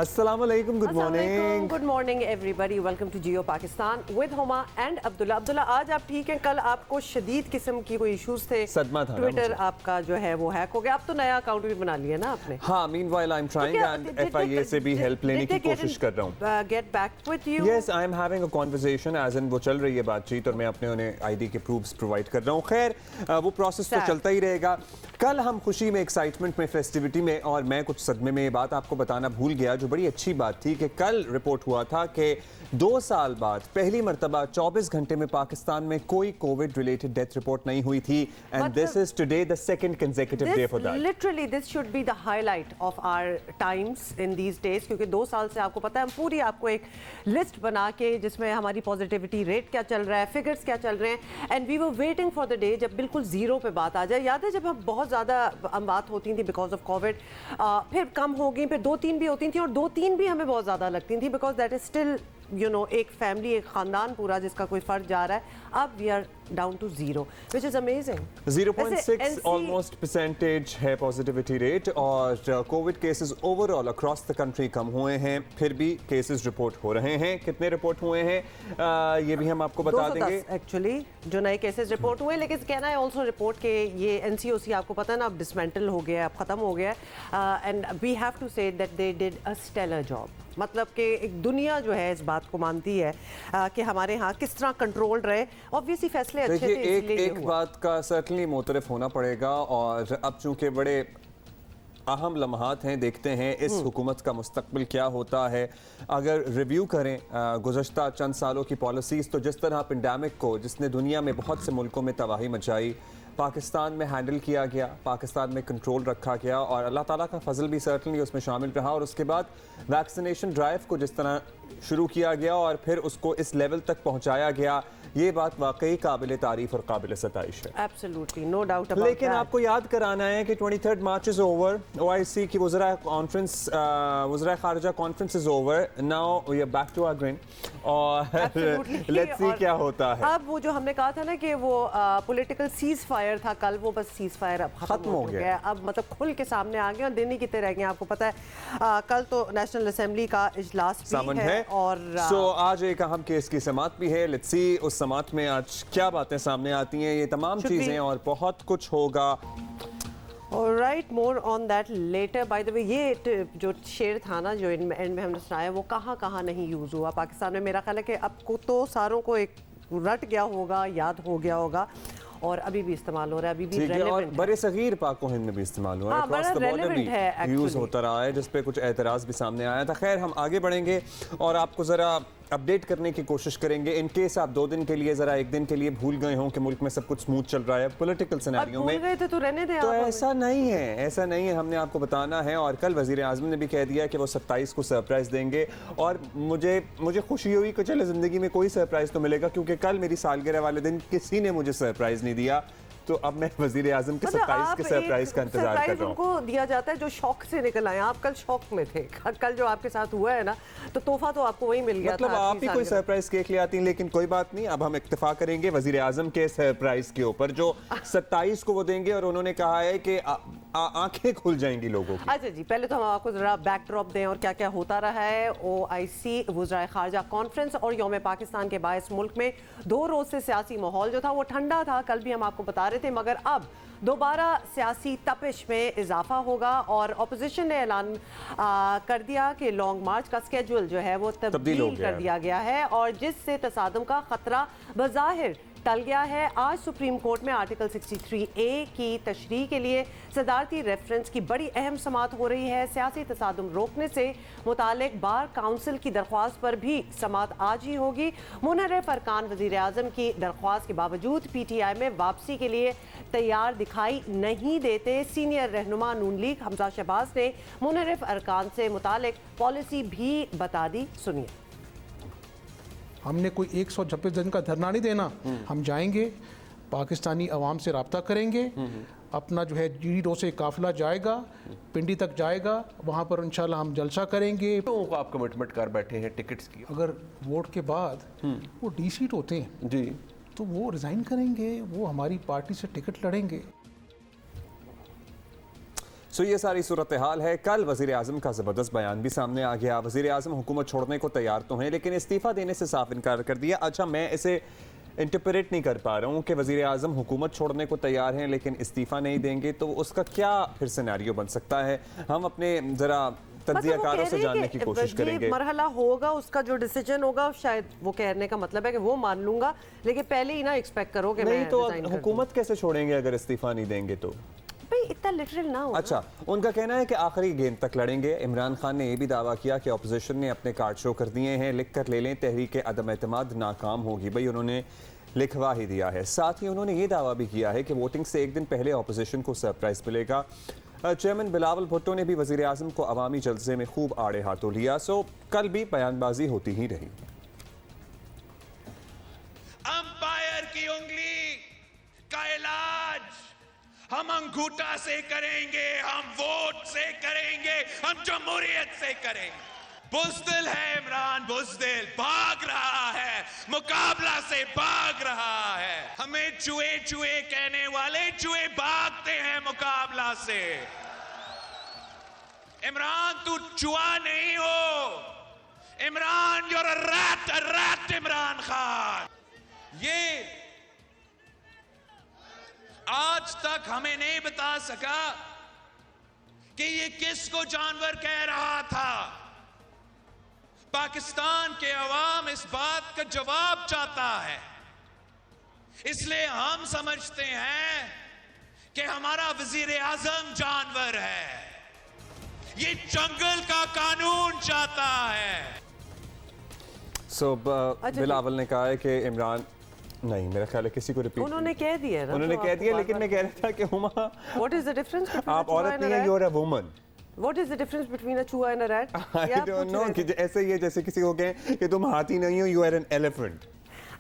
अस्सलामुअलैकुम, good morning. Good morning everybody, welcome to Geo Pakistan with Huma and Abdullah. Abdullah, आज आप ठीक हैं? कल आपको शदीद किस्म की कोई इश्यूज थे, सदमा था ट्विटर आपका जो है वो हैक हो गया। अब तो नया अकाउंट भी बना लिया ना आपने? हाँ, meanwhile I am trying and FIA से भी हेल्प लेने की कोशिश कर रहा हूँ। Get back with you? Yes, I am having a conversation, as in वो चल रही है बातचीत और मैं अपने उन्हें आईडी के प्रूफ्स प्रोवाइड कर रहा हूँ। खैर, वो प्रोसेस तो चलता ही रहेगा। कल हम खुशी में, एक्साइटमेंट में, फेस्टिविटी में, और मैं कुछ सदमे में ये बात आपको बताना भूल गया जो बड़ी अच्छी बात थी कि कल रिपोर्ट हुआ था कि 2 साल बाद पहली मर्तबा 24 घंटे में पाकिस्तान में कोई कोविड रिलेटेड डेथ रिपोर्ट नहीं हुई थी, and this is today the second consecutive day for that. Literally this should be the highlight of our times in these days, क्योंकि 2 साल से आपको पता है हम पूरी आपको एक लिस्ट बना के जिसमें हमारी पॉजिटिविटी रेट क्या चल रहा है, फिगर्स क्या चल रहे हैं, and we were waiting for the day जब बिल्कुल जीरो पे बात आ जाए। याद है जब हम बहुत ज़्यादा बात होती थी बिकॉज ऑफ कोविड, फिर कम हो गई, फिर 2-3 भी होती थी, और 2-3 भी हमें बहुत ज़्यादा लगती थी बिकॉज दैट इज स्टिल एक फैमिली, एक खानदान पूरा जिसका कोई फर्ज जा रहा है। अब we are down to 0, which is amazing. 0.6 almost percentage है पॉजिटिविटी रेट, और covid cases overall across the country कम हुए हैं, फिर भी केसेस रिपोर्ट हो रहे हैं। कितने रिपोर्ट हुए हैं ये भी हम आपको बता देंगे एक्चुअली जो नए केसेस रिपोर्ट हुए। लेकिन कहना है ऑल्सो रिपोर्ट के ये एनसीओसी आपको पता है ना, अब डिसमेंटल हो गया, अब खत्म हो गया, and we have to say that they did a stellar job. मतलब कि एक दुनिया जो है इस बात को मानती है कि हमारे यहाँ किस तरह कंट्रोल रहे। ऑब्वियसली फैसले अच्छे थे, एक बात का सर्टनली मोतरफ होना पड़ेगा, और अब चूंकि बड़े अहम लम्हात हैं, देखते हैं इस हुकूमत का मुस्तकबिल क्या होता है। अगर रिव्यू करें गुज़श्ता चंद सालों की पॉलिसीज़, तो जिस तरह पेंडेमिक को, जिसने दुनिया में बहुत से मुल्कों में तबाही मचाई, पाकिस्तान में हैंडल किया गया, पाकिस्तान में कंट्रोल रखा गया, और अल्लाह ताला का फजल भी सर्टनली उसमें शामिल रहा। और उसके बाद वैक्सीनेशन ड्राइव को जिस तरह शुरू किया गया और फिर उसको इस लेवल तक पहुंचाया गया, ये बात वाकई काबिल तारीफ और काबिल सताइश है। Absolutely, no doubt about. लेकिन आपको याद कराना है कि 23 मार्च इज ओवर, OIC की वज़रा कॉन्फ्रेंस, वज़रा खारजा conference is over, now we are back to our grin, और लेट्स सी क्या होता है। अब वो जो हमने कहा था ना कि वो पॉलिटिकल सीज फायर था कल, वो बस सीज फायर अब खत्म हो गया। अब मतलब खुल के सामने आ गया, और दिन ही कितने रह गए आपको पता है। कल तो नेशनल असेंबली का इजलास भी है, और आज एक अहम केस की समात भी है। लेट्स सी उस समात में आज क्या बातें सामने आती हैं। ये तमाम चीजें और बहुत कुछ होगा। Alright, more on that later. By the way, ये जो शेर था ना जो एंड में हमने सुनाया, वो कहाँ नहीं यूज़ हुआ पाकिस्तान में। मेरा ख्याल है कि अब को तो सारों को एक रट गया होगा, याद हो गया होगा, और अभी भी इस्तेमाल हो रहा है, अभी भी रेलेवेंट है। बड़े सगीर पाक हिंद में भी इस्तेमाल हुआ है, क्रॉस द बॉर्डर भी यूज़ होता रहा है, जिस पे कुछ एतराज़ भी सामने आया था। खैर, हम आगे बढ़ेंगे और आपको ज़रा अपडेट करने की कोशिश करेंगे। इन केस आप 2 दिन के लिए, ज़रा 1 दिन के लिए भूल गए हों कि मुल्क में सब कुछ स्मूथ चल रहा है पॉलिटिकल सिनेरियो में, गए थे तो रहने दें। तो ऐसा नहीं है, ऐसा नहीं है, हमने आपको बताना है। और कल वज़ीर आज़म ने भी कह दिया कि वो 27 को सरप्राइज़ देंगे, और मुझे खुशी हुई कि चले ज़िंदगी में कोई सरप्राइज़ तो मिलेगा, क्योंकि कल मेरी सालगिरह वाले दिन किसी ने मुझे सरप्राइज़ नहीं दिया। तो अब मैं वज़ीर आज़म के 27 के सरप्राइज का इंतजार कर रहा हूँ। उनको दिया जाता है जो शौक से निकल आए। आप कल शौक में थे, कल जो आपके साथ हुआ है ना, तो तोहफा तो आपको वही मिल गया। मतलब आप ही कोई सरप्राइज केक ले आती हैं, लेकिन कोई बात नहीं, अब हम इत्तेफाक करेंगे वज़ीर आज़म के सरप्राइज के ऊपर जो 27 को वो देंगे, और उन्होंने कहा है कि आंखें खुल जाएंगी लोगों की। अच्छा जी, पहले तो हम आपको जरा बैकड्रॉप दें और क्या क्या होता रहा है। OIC वज़रा खारजा कॉन्फ्रेंस और यौम पाकिस्तान के बायस मुल्क में 2 रोज से सियासी माहौल जो था वो ठंडा था, कल भी हम आपको बता रहे थे, मगर अब दोबारा सियासी तपिश में इजाफा होगा, और अपोजिशन ने ऐलान कर दिया कि लॉन्ग मार्च का स्केड्यूल जो है वो तब्दील कर दिया गया है, और जिससे तसादुम का खतरा बज़ाहिर टल गया है। आज सुप्रीम कोर्ट में आर्टिकल 63A की तशरीह के लिए सदारती रेफरेंस की बड़ी अहम समात हो रही है। सियासी तसादुम रोकने से मुतालिक बार काउंसिल की दरख्वास्त पर भी समात आज ही होगी। मुनहरिफ अरकान वज़ीर आज़म की दरख्वास्त के बावजूद PTI में वापसी के लिए तैयार दिखाई नहीं देते। सीनियर रहनुमा नून लीग हमजा शहबाज ने मुनहरिफ अरकान से मुतालिक पॉलिसी भी बता दी, सुनिए। हमने कोई 126 दिन का धरना नहीं देना, हम जाएंगे, पाकिस्तानी अवाम से रब्ता करेंगे, अपना जो है GD रोड से काफिला जाएगा, पिंडी तक जाएगा, वहाँ पर इंशाल्लाह हम जलसा करेंगे। तो आप कमिटमेंट कर बैठे हैं टिकट्स की, अगर वोट के बाद वो D-सीट होते हैं जी, तो वो रिज़ाइन करेंगे, वो हमारी पार्टी से टिकट लड़ेंगे। सो ये सारी सूरत हाल है। कल वज़ीर आज़म का ज़बरदस्त बयान भी सामने आ गया। वज़ीर आज़म हुकूमत छोड़ने को तैयार तो हैं लेकिन इस्तीफ़ा देने से साफ इनकार कर दिया। अच्छा, मैं इसे इंटरप्रेट नहीं कर पा रहा हूँ कि वज़ीर आज़म हुकूमत छोड़ने को तैयार हैं लेकिन इस्तीफ़ा नहीं देंगे, तो उसका क्या फिर सिनेरियो बन सकता है? हम अपने ज़रा तज्ज़ियाकारों से जानने की कोशिश करेंगे। मरहला होगा, उसका जो डिसीजन होगा, शायद वो कहने का मतलब है कि वो मान लूंगा, लेकिन पहले ही ना एक्सपेक्ट करो कि नहीं मैं तो resign कर हुकूमत कैसे छोड़ेंगे अगर इस्तीफ़ा नहीं देंगे तो? भाई इतना लिटरल ना हो। अच्छा, उनका कहना है कि आखिरी गेंद तक लड़ेंगे। इमरान खान ने यह भी दावा किया कि अपोजिशन ने अपने कार्ड शो कर दिए हैं, लिख कर ले लें, तहरीक अदम एतमाद नाकाम होगी। भाई उन्होंने लिखवा ही दिया है। साथ ही उन्होंने ये दावा भी किया है कि वोटिंग से एक दिन पहले अपोजिशन को सरप्राइज मिलेगा। चेयरमैन बिलावल भुट्टो ने भी वज़ीर आज़म को अवामी जलसे में खूब आड़े हाथों लिया। सो कल भी बयानबाजी होती ही रही। अंपायर की उंगली का इलाज हम अंगूठा से करेंगे, हम वोट से करेंगे, हम जमहूरियत से करेंगे। बुज़दिल है इमरान, बुज़दिल भाग रहा है, मुकाबला से भाग रहा है। हमें चूहे चूहे कहने वाले चूहे भागते हैं मुकाबला से। इमरान तू चूहा नहीं हो, Imran you're a rat Imran Khan. ये आज तक हमें नहीं बता सका कि ये किसको जानवर कह रहा था। पाकिस्तान के अवाम इस बात का जवाब चाहता है, इसलिए हम समझते हैं कि हमारा वजीर आजम जानवर है, ये जंगल का कानून चाहता है। सो बिलावल ने कहा है कि इमरान नहीं, मेरा ख्याल है किसी को रिपीट उन्होंने कह दिया ना, उन्होंने तो कह आपको दिया, बार लेकिन बार मैं कह रहा था कि Huma What is the difference between आप a चूहा औरत and a नहीं है, rat? You are a woman. What is the difference between a चूहा and a rat? आई ये आप डोंट पूछ नो रहे कि थे। ऐसे ही है जैसे किसी को कहें कि तुम हाथी नहीं हो, यू आर एन एलिफेंट।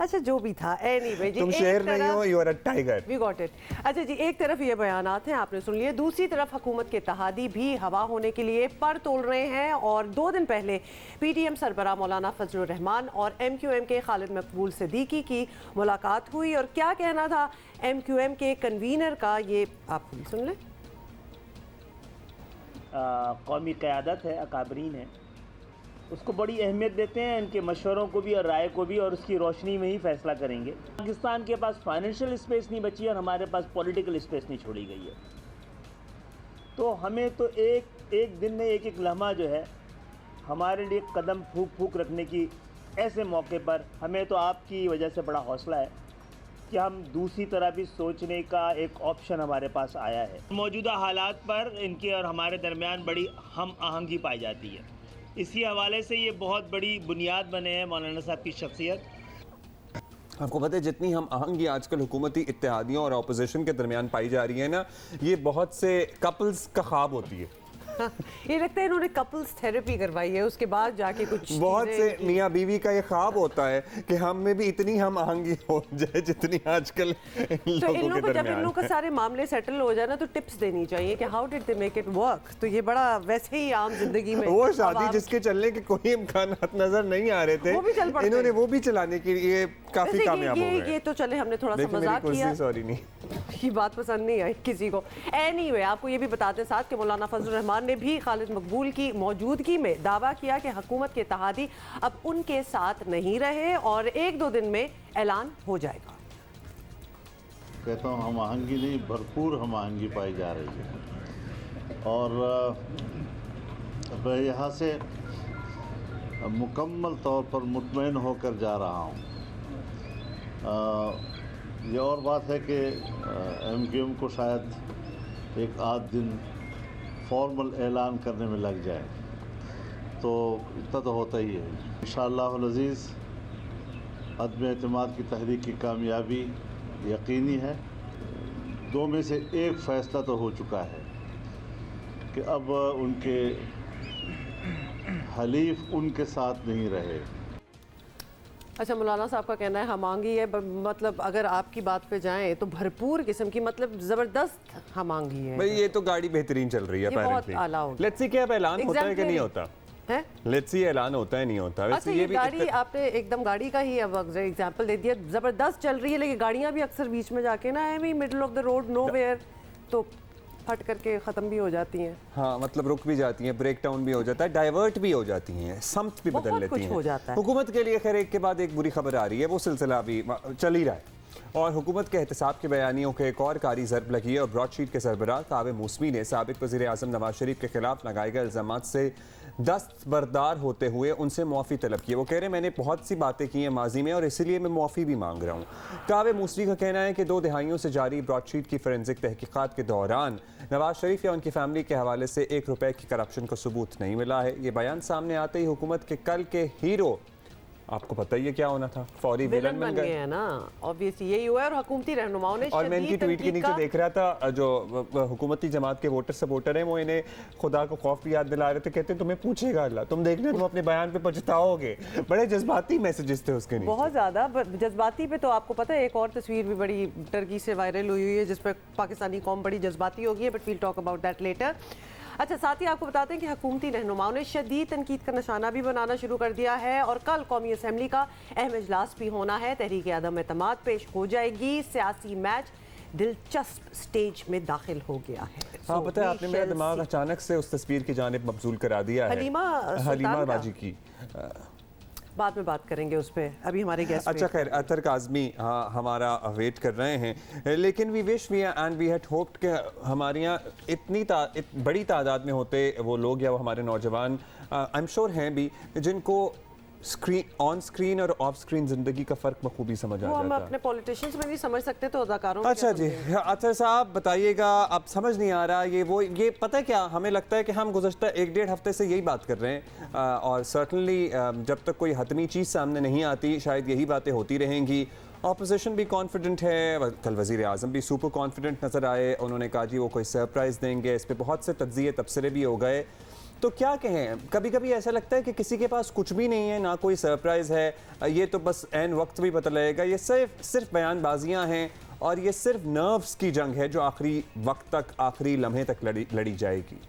अच्छा, जो भी था, anyway, जी, तुम एक शेर नहीं तरफ- हो, you are a tiger. We got it. अच्छा जी, एक तरफ ये बयानात हैं, आपने सुन लिए, दूसरी तरफ हुकूमत के इत्तेहादी भी हवा होने के लिए पर तोड़ रहे हैं। और 2 दिन पहले PTM सरबराह मौलाना फजलुर रहमान और MQM के खालिद मकबूल सिद्दीकी की मुलाकात हुई। और क्या कहना था MQM के कन्वीनर का, ये आप खुद सुन लें। कौमी क़यादत है, अकाबरीन है, उसको बड़ी अहमियत देते हैं, इनके मशवरों को भी और राय को भी, और उसकी रोशनी में ही फ़ैसला करेंगे। पाकिस्तान के पास फाइनेंशियल स्पेस नहीं बची और हमारे पास पॉलिटिकल स्पेस नहीं छोड़ी गई है। तो हमें तो एक दिन में एक लम्हा जो है हमारे लिए कदम फूक फूक रखने की, ऐसे मौके पर हमें तो आपकी वजह से बड़ा हौसला है कि हम दूसरी तरह भी सोचने का एक ऑप्शन हमारे पास आया है। मौजूदा हालात पर इनके और हमारे दरमियान बड़ी हम आहंगी पाई जाती है। इसी हवाले से ये बहुत बड़ी बुनियाद बने हैं मौलाना साहब की शख्सियत। आपको पता है जितनी हम आहंगी आजकल हुकूमती इत्तेहादियों और अपोजिशन के दरमियान पाई जा रही है ना, ये बहुत से कपल्स का ख्वाब होती है। ये लगता है इन्होंने कपल्स थेरेपी करवाई है, उसके बाद जाके कुछ बहुत से चीज़ें- मियाँ बीवी का ये ख्वाब होता है कि हम में भी इतनी हम आहंगी हो जाए जितनी आजकल तो इन लोगों लोगों के को जब इन दरमियान लोगों का सारे मामले सेटल हो जाए ना, तो टिप्स देनी चाहिए कि how did they make it work. तो ये बड़ा वैसे ही आम जिंदगी में वो शादी अब आप- जिसके चलने के कोई इम्कानात नजर नहीं आ रहे थे, वो भी चल पड़ते इन्होंने हैं। वो भी चलाने के लिए काफी वैसे कामयाब हो ये गए। तो चले, हमने थोड़ा सा देखिए मेरी मजाक किया, कुर्सी सॉरी नहीं। ये बात पसंद नहीं आई किसी को। एनीवे, आपको ये भी बताते साथ कि मौलाना फजलुर रहमान ने भी खालिद मकबूल की मौजूदगी में दावा किया कि हुकूमत के इत्तेहादी अब उनके साथ नहीं रहे और 1-2 दिन में ऐलान हो जाएगा। कहता हूँ हम आहंगी नहीं, भरपूर हम आहंगी पाई जा रही है। और मैं यहाँ से मुकम्मल तौर पर मुतमईन होकर जा रहा हूँ। ये और बात है कि MQM को शायद एक आध दिन फॉर्मल ऐलान करने में लग जाए, तो इतना तो होता ही है। इंशाअल्लाह अज़ीज़ अदम एतमाद की तहरीक की कामयाबी यकीनी है। 2 में से एक फ़ैसला तो हो चुका है कि अब उनके हलीफ उनके साथ नहीं रहे। अच्छा, मौलाना साहब का कहना है हमांगी है, मतलब अगर आपकी बात पे जाएं तो भरपूर किस्म की, मतलब ज़बरदस्त हमांगी है। भाई ये तो गाड़ी बेहतरीन चल रही है, ये बहुत आला हो गया। लेट्स सी क्या ऐलान होता है कि नहीं होता है? लेट्स सी ऐलान होता है नहीं होता। अच्छा, वैसे ये भी गाड़ी आपने एकदम गाड़ी का ही अब एग्जांपल दे दिया, ज़बरदस्त चल रही है, लेकिन गाड़ियां भी अक्सर बीच में जाके ना है middle of the road nowhere, तो फट करके ख़त्म भी हो जाती हैं। हाँ, मतलब रुक भी जाती हैं, ब्रेक डाउन भी हो जाता है, डाइवर्ट भी हो जाती हैं, समत भी बदल बहुत लेती कुछ हैं। हो जाता है। हुकूमत के लिए खैर एक के बाद एक बुरी खबर आ रही है, वो सिलसिला अभी चल ही रहा है और हुकूमत के एहतसाब के बयानियों के एक और कारी ज़रब लगी है और ब्रॉडशीट के सरबराह कावे मूसवी ने साबिक वज़ीर आज़म नवाज शरीफ के खिलाफ लगाए गए इल्ज़ामात से दस्तबरदार होते हुए उनसे मुआफ़ी तलब की। वो कह रहे हैं मैंने बहुत सी बातें की हैं माजी में और इसीलिए मैं मुआफ़ी भी मांग रहा हूँ। कावे मूसवी का कहना है कि 2 दहाइयों से जारी ब्रॉडशीट की फोरेंसिक तहकीकात के दौरान नवाज शरीफ या उनकी फैमिली के हवाले से 1 रुपए की करप्शन का सबूत नहीं मिला है। ये बयान सामने आते ही हुकूमत के कल के हीरो, आपको पता ही है क्या होना था, फौरी विलन बन गए हैं ना। ऑब्वियसली यही हुआ है और हुकूमती रहनुमाओं ने और मैं इनकी ट्वीट के नीचे देख रहा था जो हुकूमती जमात के वोटर सपोर्टर हैं वो इन्हें खुदा को खौफ की याद दिला रहे थे, कहते हैं तुम्हें पूछेगा अल्लाह, तुम देखना तुम अपने बयान पे पछताओगे। बड़े जज्बाती मैसेजेस थे उसके नीचे, बहुत ज़्यादा जज्बाती पे। तो आपको पता है एक और तस्वीर भी बड़ी टर्की से वायरल हुई है जिस पर पाकिस्तानी कौम बड़ी जज्बाती हो गई है, but we'll talk about that letter. अच्छा, साथ ही आपको बताते हैं कि हुकूमती रहनुमाओं ने शदीद तनकीद का निशाना भी बनाना शुरू कर दिया है और कल कौमी असम्बली का अहम इजलास भी होना है। तहरीक अदम एतमाद पेश हो जाएगी। सियासी मैच दिलचस्प स्टेज में दाखिल हो गया है। हाँ, पता है आपने मेरा दिमाग अचानक से उस तस्वीर की जानिब मबजूल करा दिया है, हलीमा बाजी की। बाद में बात करेंगे उस पर, अभी हमारे गेस्ट। अच्छा खैर, अतर काज़मी हाँ हमारा वेट कर रहे हैं, लेकिन we wish we and we had hoped कि हमारे यहाँ इतनी बड़ी तादाद में होते वो लोग या वो हमारे नौजवान आई एम श्योर हैं भी जिनको ऑन स्क्रीन और ऑफ स्क्रीन जिंदगी का फर्क बखूबी समझ आ जाता है। हम अपने पॉलिटिशियंस में नहीं समझ सकते तो अदाकारों। अच्छा जी, अतर साहब बताइएगा, अब समझ नहीं आ रहा ये पता है क्या, हमें लगता है कि हम गुज़श्ता 1-1.5 हफ्ते से यही बात कर रहे हैं और सर्टनली जब तक कोई हतमी चीज़ सामने नहीं आती शायद यही बातें होती रहेंगी। ऑपोजिशन भी कॉन्फिडेंट है, कल वज़ीर आज़म भी सुपर कॉन्फिडेंट नज़र आए, उन्होंने कहा जी वो कोई सरप्राइज़ देंगे, इस पर बहुत से तज्ज़िये तबसरे भी हो गए। तो क्या कहें, कभी कभी ऐसा लगता है कि किसी के पास कुछ भी नहीं है, ना कोई सरप्राइज़ है, ये तो बस ऐन वक्त भी पता लगेगा, ये सिर्फ बयानबाजियां हैं और ये सिर्फ नर्व्स की जंग है जो आखिरी वक्त तक, आखिरी लम्हे तक लड़ी जाएगी।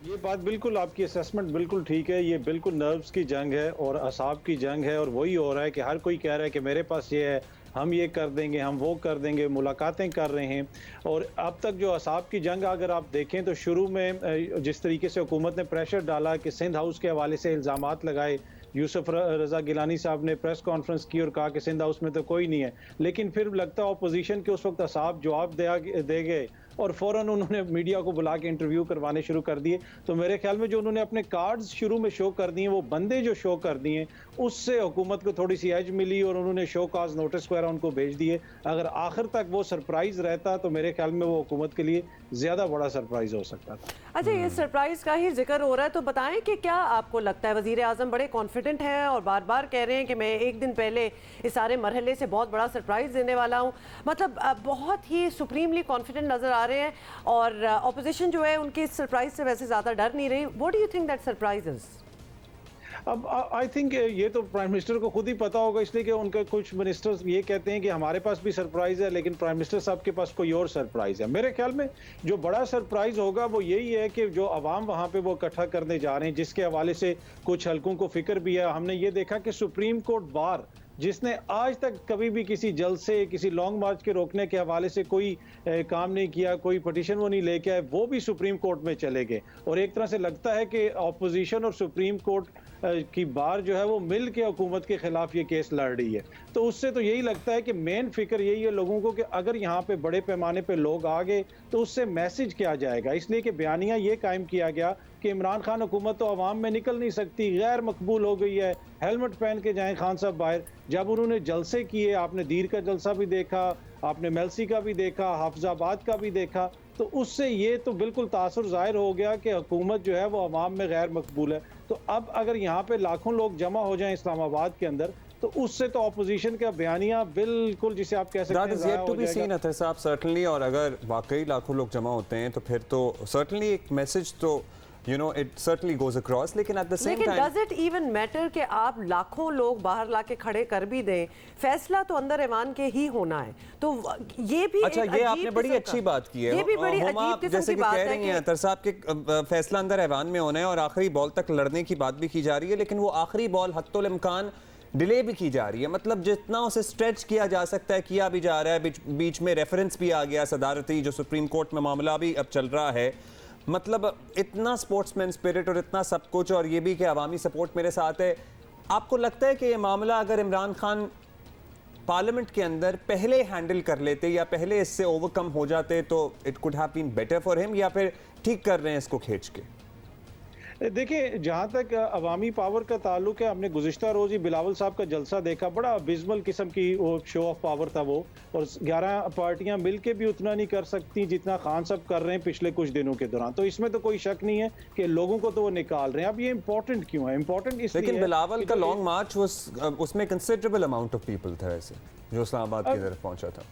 ये बात बिल्कुल, आपकी असेसमेंट बिल्कुल ठीक है। ये बिल्कुल नर्व्स की जंग है और असाब की जंग है और वही हो रहा है कि हर कोई कह रहा है कि मेरे पास ये है, हम ये कर देंगे, हम वो कर देंगे, मुलाकातें कर रहे हैं। और अब तक जो असाब की जंग अगर आप देखें तो शुरू में जिस तरीके से हुकूमत ने प्रेशर डाला कि सिंध हाउस के हवाले से इल्ज़ामात लगाए, यूसुफ रज़ा गिलानी साहब ने प्रेस कॉन्फ्रेंस की और कहा कि सिंध हाउस में तो कोई नहीं है, लेकिन फिर लगता है अपोजिशन के उस वक्त असाब जवाब दे गए और फ़ौरन उन्होंने मीडिया को बुला के इंटरव्यू करवाने शुरू कर दिए। तो मेरे ख्याल में जो उन्होंने अपने कार्ड्स शुरू में शो कर दिए, वो बंदे जो शो कर दिए, उससे हुकूमत को थोड़ी सी एज मिली और उन्होंने शो काज नोटिस वगैरह उनको भेज दिए। अगर आखिर तक वो सरप्राइज़ रहता तो मेरे ख्याल में वो हुकूमत के लिए ज़्यादा बड़ा सरप्राइज़ हो सकता था। अच्छा, ये सरप्राइज़ का ही जिक्र हो रहा है तो बताएं कि क्या आपको लगता है, वज़ीर आज़म बड़े कॉन्फिडेंट हैं और बार बार कह रहे हैं कि मैं 1 दिन पहले इस सारे मरहले से बहुत बड़ा सरप्राइज़ देने वाला हूँ, मतलब बहुत ही सुप्रीमली कॉन्फिडेंट नज़र आ रहे हैं और ऑपोजिशन जो है उनकी सरप्राइज से वैसे ज़्यादा डर नहीं रही। What do you think that surprise is? अब आई थिंक ये तो प्राइम मिनिस्टर को खुद ही पता होगा, इसलिए कि उनके कुछ मिनिस्टर्स ये कहते हैं कि हमारे पास भी सरप्राइज़ है लेकिन प्राइम मिनिस्टर साहब के पास कोई और सरप्राइज़ है। मेरे ख्याल में जो बड़ा सरप्राइज़ होगा वो यही है कि जो अवाम वहाँ पे वो इकट्ठा करने जा रहे हैं, जिसके हवाले से कुछ हलकों को फिक्र भी है। हमने ये देखा कि सुप्रीम कोर्ट बार जिसने आज तक कभी भी किसी जलसे, किसी लॉन्ग मार्च के रोकने के हवाले से कोई काम नहीं किया, कोई पटिशन वो नहीं लेके आए, वो भी सुप्रीम कोर्ट में चले गए। और एक तरह से लगता है कि ऑपोजिशन और सुप्रीम कोर्ट की बार जो है वो मिल के हुकूमत के खिलाफ ये केस लड़ रही है। तो उससे तो यही लगता है कि मेन फिक्र यही है लोगों को कि अगर यहाँ पे बड़े पैमाने पे लोग आ गए तो उससे मैसेज क्या जाएगा। इसलिए कि बयानिया ये कायम किया गया कि इमरान खान हुकूमत तो अवाम में निकल नहीं सकती, गैर मकबूल हो गई है, हेलमेट पहन के जाएं खान साहब बाहर। जब उन्होंने जलसे किए, आपने दीर का जलसा भी देखा, आपने मेलसी का भी देखा, हाफिजाबाद का भी देखा, तो उससे ये तो बिल्कुल तासुर जाहिर हो गया कि हुकूमत जो है वो अवाम में गैर मकबूल है। तो अब अगर यहाँ पे लाखों लोग जमा हो जाएं इस्लामाबाद के अंदर तो उससे तो ऑपोजिशन का बयानिया बिल्कुल, जिसे आप कह सकते हैं, that is yet to be seen Atar Sahab certainly. और अगर वाकई लाखों लोग जमा होते हैं तो फिर तो सर्टनली एक मैसेज तो you know it certainly goes across, लेकिन at the same time does it even matter कि आप लाखों लोग बाहर लाके खड़े कर भी दें, फैसला तो अंदर ऐवान के ही होना है। तो ये भी अच्छा, ये आपने बड़ी अच्छी बात की है, ये भी बड़ी अजीब किस्म की बात है। कह रही हैं अतर साहब के फैसला अंदर ऐवान में होना है और आखिरी बॉल तक लड़ने की बात भी की जा रही है, लेकिन वो आखिरी बॉल हत्तुल इम्कान डिले भी की जा रही है। मतलब जितना उसे स्ट्रेच किया जा सकता है किया भी जा रहा है। बीच में रेफरेंस भी आ गया सदारती, जो सुप्रीम कोर्ट में मामला भी अब चल रहा है। मतलब इतना स्पोर्ट्समैन स्पिरिट और इतना सब कुछ, और ये भी कि अवामी सपोर्ट मेरे साथ है। आपको लगता है कि ये मामला अगर इमरान खान पार्लियामेंट के अंदर पहले हैंडल कर लेते या पहले इससे ओवरकम हो जाते तो it could have been better for him, या फिर ठीक कर रहे हैं इसको खींच के? देखिए, जहाँ तक अवामी पावर का ताल्लुक है, हमने गुज़िश्ता रोज़ ही बिलावल साहब का जलसा देखा, बड़ा अबिस्मल किस्म की वो शो ऑफ पावर था वो, और 11 पार्टियां मिलके भी उतना नहीं कर सकती जितना खान साहब कर रहे हैं पिछले कुछ दिनों के दौरान। तो इसमें तो कोई शक नहीं है कि लोगों को तो वो निकाल रहे हैं। अब ये इंपॉर्टेंट क्यों है? इंपॉर्टेंट इसलिए, लेकिन बिलावल का लॉन्ग मार्च उसमें कंसिडरेबल अमाउंट ऑफ पीपल था ऐसे जो इस्लामाबाद की तरफ पहुंचा था।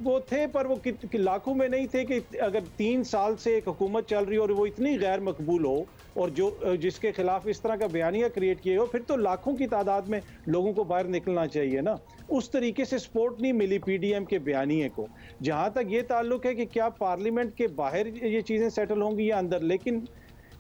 वो थे, पर वो लाखों में नहीं थे कि अगर 3 साल से एक हुकूमत चल रही हो और वो इतनी गैर मकबूल हो और जो जिसके खिलाफ इस तरह का बयानिया क्रिएट किए हो, फिर तो लाखों की तादाद में लोगों को बाहर निकलना चाहिए ना। उस तरीके से सपोर्ट नहीं मिली पीडीएम के बयानिए को। जहां तक ये ताल्लुक है कि क्या पार्लियामेंट के बाहर ये चीजें सेटल होंगी या अंदर, लेकिन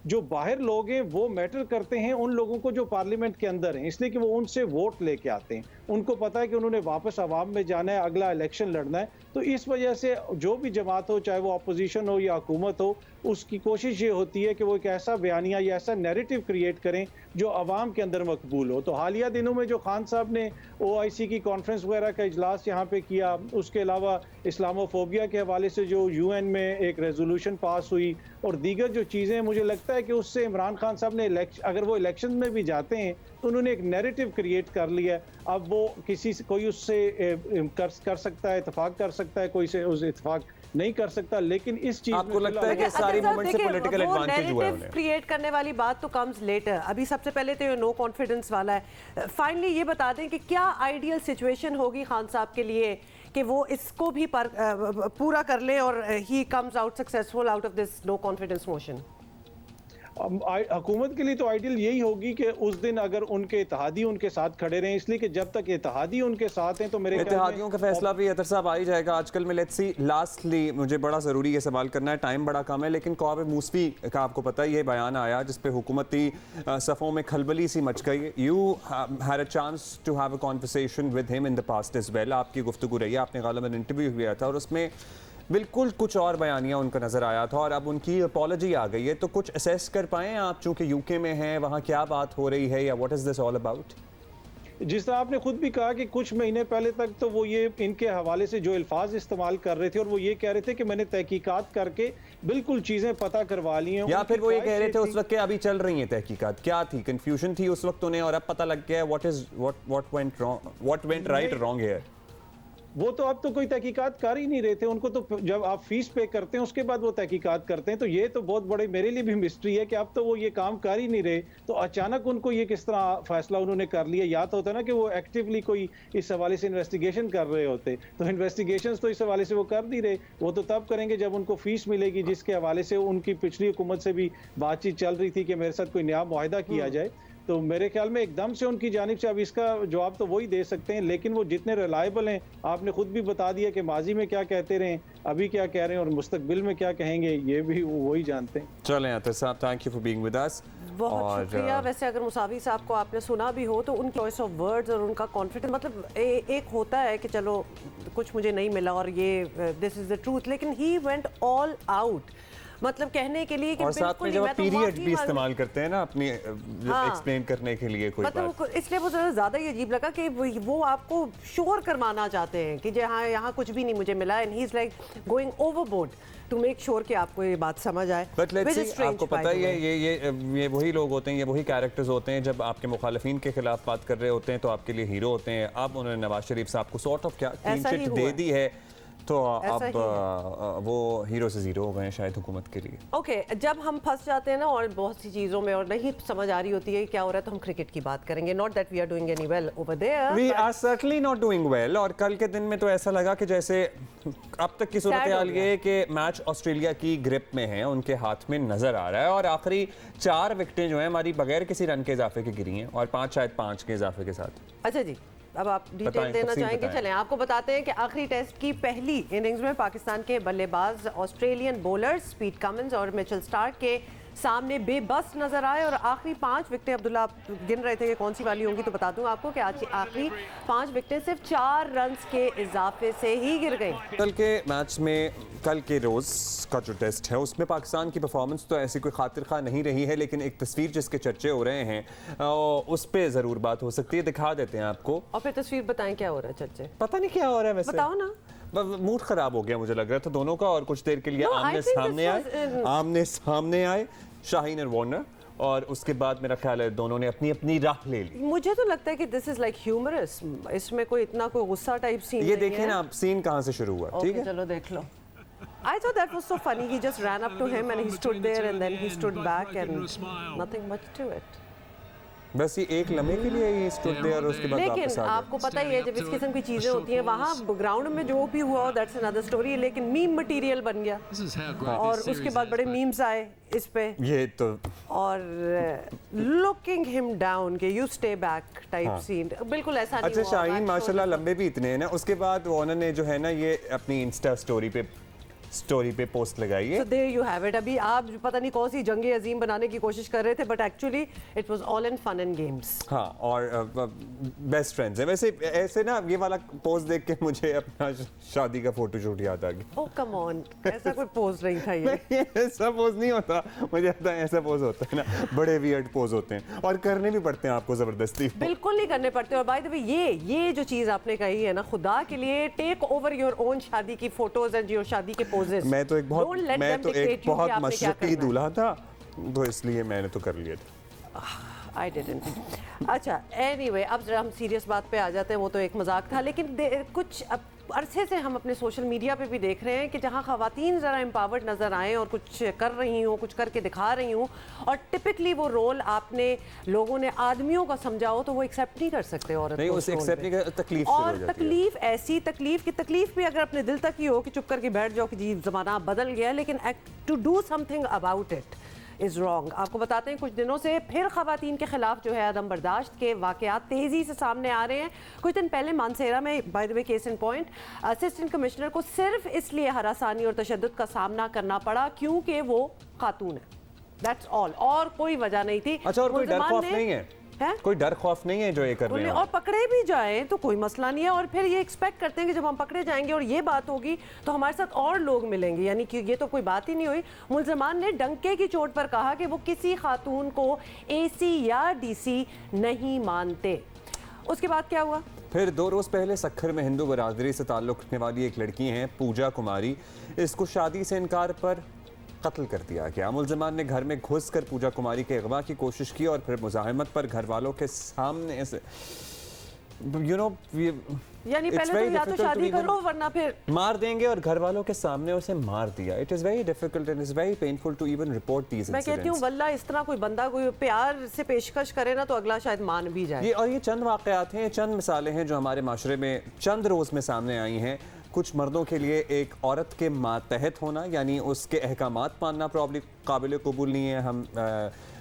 जो बाहर लोग हैं वो मैटर करते हैं उन लोगों को जो पार्लियामेंट के अंदर हैं, इसलिए कि वो उनसे वोट लेके आते हैं। उनको पता है कि उन्होंने वापस आवाम में जाना है, अगला इलेक्शन लड़ना है। तो इस वजह से जो भी जमात हो, चाहे वो अपोजिशन हो या हुकूमत हो, उसकी कोशिश ये होती है कि वो एक ऐसा बयानिया या ऐसा नैरेटिव क्रिएट करें जो आवाम के अंदर मकबूल हो। तो हालिया दिनों में जो खान साहब ने OIC की कॉन्फ्रेंस वगैरह का इजलास यहाँ पे किया, उसके अलावा इस्लामोफोबिया के हवाले से जो UN में एक रेजोल्यूशन पास हुई और दीगर जो चीज़ें, मुझे लगता है कि उससे इमरान खान साहब ने अगर वो इलेक्शन में भी जाते हैं तो उन्होंने एक नैरेटिव क्रिएट कर लिया। अब वो कोई उससे कर सकता है, इत्तेफाक कर सकता है, कोई से उस इत्तेफाक नहीं कर सकता, लेकिन इस चीज आपको लगता है कि सारी मूवमेंट से पॉलिटिकल एडवांटेज हुआ है उन्हें? क्रिएट करने वाली बात तो कम्स लेटर। अभी सबसे पहले तो ये नो कॉन्फिडेंस वाला है। फाइनली ये बता दें कि क्या आइडियल सिचुएशन होगी खान साहब के लिए कि वो इसको भी पूरा कर ले और he comes out successful out of this no confidence motion? हुकूमत के लिए तो आइडियल यही होगी कि उस दिन अगर उनके इत्तेहादी उनके साथ खड़े रहें, इसलिए कि जब तक इत्तेहादी उनके साथ हैं तो मेरे इत्तेहादियों का फैसला भी अतर साहब आ ही जाएगा आजकल में। लेट्स सी, लास्टली मुझे बड़ा ज़रूरी ये सवाल करना है, टाइम बड़ा कम है, लेकिन कौब मूसवी का आपको पता है ये बयान आया जिसपे हुकूमती सफ़ों में खलबली सी मच गई। You had a chance to have a conversation with him in the past as well. आपकी गुफ्तगू रही है, आपने गालिबन इंटरव्यू किया था और उसमें बिल्कुल कुछ और बयानिया उनका नज़र आया था और अब उनकी अपॉलॉजी आ गई है। तो कुछ असेस कर पाएँ आप, चूँकि UK में हैं, वहाँ क्या बात हो रही है या what is this all about? जिस तरह आपने खुद भी कहा कि कुछ महीने पहले तक तो वो ये इनके हवाले से जो अल्फाज इस्तेमाल कर रहे थे और वो ये कह रहे थे कि मैंने तहकीकात करके बिल्कुल चीज़ें पता करवा ली हैं, या फिर वो ये कह रहे थे उस वक्त के अभी चल रही हैं तहकीकात? क्या थी कंफ्यूजन थी उस वक्त उन्हें और अब पता लग गया what went right wrong here? वो तो अब तो कोई तहकीकात कर ही नहीं रहे थे। उनको तो जब आप फीस पे करते हैं उसके बाद वो तहकीकात करते हैं। तो ये तो बहुत बड़े मेरे लिए भी मिस्ट्री है कि अब तो वो ये काम कर ही नहीं रहे, तो अचानक उनको ये किस तरह फैसला उन्होंने कर लिया। या तो होता है ना कि वो एक्टिवली कोई इस हवाले से इन्वेस्टिगेशन कर रहे होते, तो इन्वेस्टिगेशन तो इस हवाले से वो कर नहीं रहे। वो तो तब करेंगे जब उनको फीस मिलेगी, जिसके हवाले से उनकी पिछली हुकूमत से भी बातचीत चल रही थी कि मेरे साथ कोई नया मुआहदा किया जाए। तो मेरे ख्याल में एकदम से उनकी जानिब से अब इसका जवाब तो वही दे सकते हैं, लेकिन वो जितने रिलायबल हैं, आपने खुद भी बता दिया कि माजी में क्या कहते रहे, अभी क्या कह रहे हैं और मुस्तकबिल में क्या कहेंगे, ये भी वही जानते हैं। चलें अतर साहब, thank you for being with us. बहुत शुक्रिया। वैसे अगर मुसावी साहब को आपने सुना भी हो तो उनकी चॉइस ऑफ वर्ड्स और उनका कॉन्फिडेंस, मतलब एक होता है कि चलो कुछ मुझे नहीं मिला और ये दिस इज द ट्रूथ, लेकिन ही वेंट ऑल आउट, मतलब कहने के लिए कि और साथ में जब पीरियड भी इस्तेमाल करते हैं ना अपनी एक्सप्लेन करने के लिए कोई मतलब बात, इसलिए वो ज़्यादा ही अजीब लगा कि वो आपको श्योर करवाना चाहते हैं कि जहाँ यहाँ कुछ भी नहीं मुझे मिला, and he is like going overboard to make sure कि आपको ये बात समझ आए। बट लेट्स सी, आपको पता ही है ये वही लोग होते हैं, ये वही कैरेक्टर्स होते हैं, जब आपके मुखालिफिन के खिलाफ बात कर रहे होते हैं तो आपके लिए हीरो होते हैं। अब उन्होंने नवाज शरीफ साहब को सॉर्ट ऑफ क्या क्लीन चिट दे दी है, तो अब वो हीरो से जीरो हो गए हैं शायद हुकूमत के लिए। ओके, जब हम फंस जाते हैं ना और बहुत सी चीज़ों में और नहीं समझ आ रही होती है क्या हो रहा है, तो हम क्रिकेट की बात करेंगे। Not that we are doing any well over there, we are certainly not doing well. और कल के दिन में तो ऐसा लगा कि जैसे अब तक की सूरत हाल ये कि मैच ऑस्ट्रेलिया की ग्रिप में है, उनके हाथ में नजर आ रहा है और आखिरी 4 विकेटें जो हैं हमारी बगैर किसी रन के इजाफे के गिरी हैं और 5 शायद 5 के इजाफे के साथ। अच्छा जी, अब आप डिटेल देना चाहेंगे? चलें आपको बताते हैं कि आखिरी टेस्ट की पहली इनिंग्स में पाकिस्तान के बल्लेबाज ऑस्ट्रेलियन बॉलर्स पीट कमिंस और मिचेल स्टार्क के सामने बेबस नजर आए और आखिरी 5 विकेटें, अब्दुल्ला आप गिन रहे थे कि कौन सी वाली होंगी, तो बता दूं आपको कि आज आखिरी 5 विकेटें सिर्फ 4 रन के इजाफे से ही गिर गई। कल के मैच में, कल के रोज़ का जो टेस्ट है उसमें पाकिस्तान की परफॉर्मेंस तो ऐसी कोई खातिर खा नहीं रही है, लेकिन एक तस्वीर जिसके चर्चे हो रहे हैं उस पर ज़रूर बात हो सकती है। दिखा देते हैं आपको और फिर तस्वीर बताएं क्या हो रहा है चर्चे। पता नहीं क्या हो रहा है वैसे, बताओ ना। मूड खराब हो गया मुझे लग रहा था दोनों का, और कुछ देर के लिए No, I think आमने सामने आए शाहीन और वार्नर, और उसके बाद मेरा ख्याल है दोनों ने अपनी अपनी राह ले ली। मुझे तो लगता है कि दिस इज लाइक ह्यूमरस, इसमें कोई इतना कोई गुस्सा टाइप सीन ये देखें ना आप, सीन कहाँ से शुरू हुआ, ठीक है? चलो देख लो। I thought that was so funny. He just ran up to him and he stood there and then he stood back and nothing much to it. बस ये एक लम्हे के लिए ही स्टूड देयर और उसके बाद वापस लेकिन आ गए। आपको पता ही है जब इस किस्म की चीजें होती हैं वहाँ ग्राउंड में जो भी हुआ दैट्स अनदर स्टोरी, लेकिन मीम मटेरियल बन गया और उसके बाद बड़े मीम्स आए इस पे, ये तो और लुकिंग हिम डाउन के you stay back type scene, बिल्कुल ऐसा नहीं अच्छा हुआ। शाहीन माशाल्लाह लंबे भी इतने हैं ना। उसके बाद वार्नर ने जो है ना ये अपनी इंस्टा स्टोरी पे पोस्ट लगाई है। So there you have it. अभी आप पता नहीं कौन सी जंगे अजीम बनाने की कोशिश कर रहे थे, but actually it was all in fun and games. हाँ, और बेस्ट फ्रेंड्स हैं वैसे। ऐसे ना ये वाला पोस्ट देख के मुझे अपना शादी का फोटोशूट याद आ गया। ओह कम ऑन, ऐसा कोई पोज नहीं था ये। ऐसा पोज नहीं होता, मुझे लगता है ऐसा पोज होता है ना, बड़े वियर्ड पोज होते हैं और करने भी पड़ते हैं आपको जबरदस्ती। बिल्कुल नहीं करने पड़ते। और बाय द वे ये जो चीज आपने कही है ना, खुदा के लिए टेक ओवर योर ओन शादी की फोटोज एंड योर शादी के पोजेस। मैं तो एक बहुत मशरकी दूल्हा था, तो इसलिए मैंने तो कर लिया था। I didn't. अच्छा anyway, अब जरा हम सीरियस बात पे आ जाते हैं। वो तो एक मजाक था, लेकिन कुछ अरसे से हम अपने सोशल मीडिया पे भी देख रहे हैं कि जहां खवातीन ज़रा एम्पावर्ड नज़र आएँ और कुछ कर रही हूँ, कुछ करके दिखा रही हूँ, और टिपिकली वो रोल आपने लोगों ने आदमियों का समझाओ तो वो एक्सेप्ट नहीं कर सकते औरत नहीं, उसे एक्सेप्ट नहीं कर, तकलीफ शुरू हो और जाती है। तकलीफ ऐसी तकलीफ भी अगर अपने दिल तक ही हो कि चुप करके बैठ जाओ कि जी ज़माना बदल गया, लेकिन to do something about it is wrong. आपको बताते हैं कुछ दिनों से फिर खवातीन के खिलाफ जो है अदम बर्दाश्त के वाकयात तेज़ी से सामने आ रहे हैं। कुछ दिन पहले मानसेरा में, by the way case in point, assistant commissioner को सिर्फ इसलिए हरासानी और तशद्दुद का सामना करना पड़ा क्योंकि वो खातून है। दैट्स ऑल, और कोई वजह नहीं थी। अच्छा, और कोई डर खौफ नहीं है? कोई डर खौफ नहीं है जो ये कर रहे हैं, और पकड़े भी जाएं तो कोई मसला नहीं है। और फिर ये एक्सपेक्ट करते हैं कि जब हम पकड़े जाएंगे और ये बात होगी तो हमारे साथ और लोग मिलेंगे, यानी कि ये तो कोई बात ही नहीं हुई। मुल्ज़मान ने डंके की चोट पर कहा कि वो किसी खातून को एसी या डीसी नहीं मानते। उसके बाद क्या हुआ? फिर 2 रोज पहले सखर में हिंदू बरादरी से ताल्लुक़ रखने वाली एक लड़की हैं पूजा कुमारी, इसको शादी से इनकार पर कत्ल कर दिया गया। मुल्ज़मान ने घर में घुसकर पूजा कुमारी के अगवा की कोशिश की और फिर मुज़ाहमत पर घर वालों के सामने से यानी पहले तो या तो शादी करो वरना फिर मार देंगे, और घर वालों के सामने उसे मार दिया। It is very difficult and is very painful to even report these incidents. मैं कहती हूँ वल्लाह इस तरह कोई बंदा कोई प्यार से पेशकश करे ना तो अगला शायद मान भी जाए। ये चंद वाक़यात हैं, चंद मिसालें हैं जो हमारे माशरे में चंद रोज़ में सामने आई हैं। कुछ मर्दों के लिए एक औरत के मातहत होना, यानी उसके अहकामात मानना प्रॉब्ली काबिल कबूल नहीं है। हम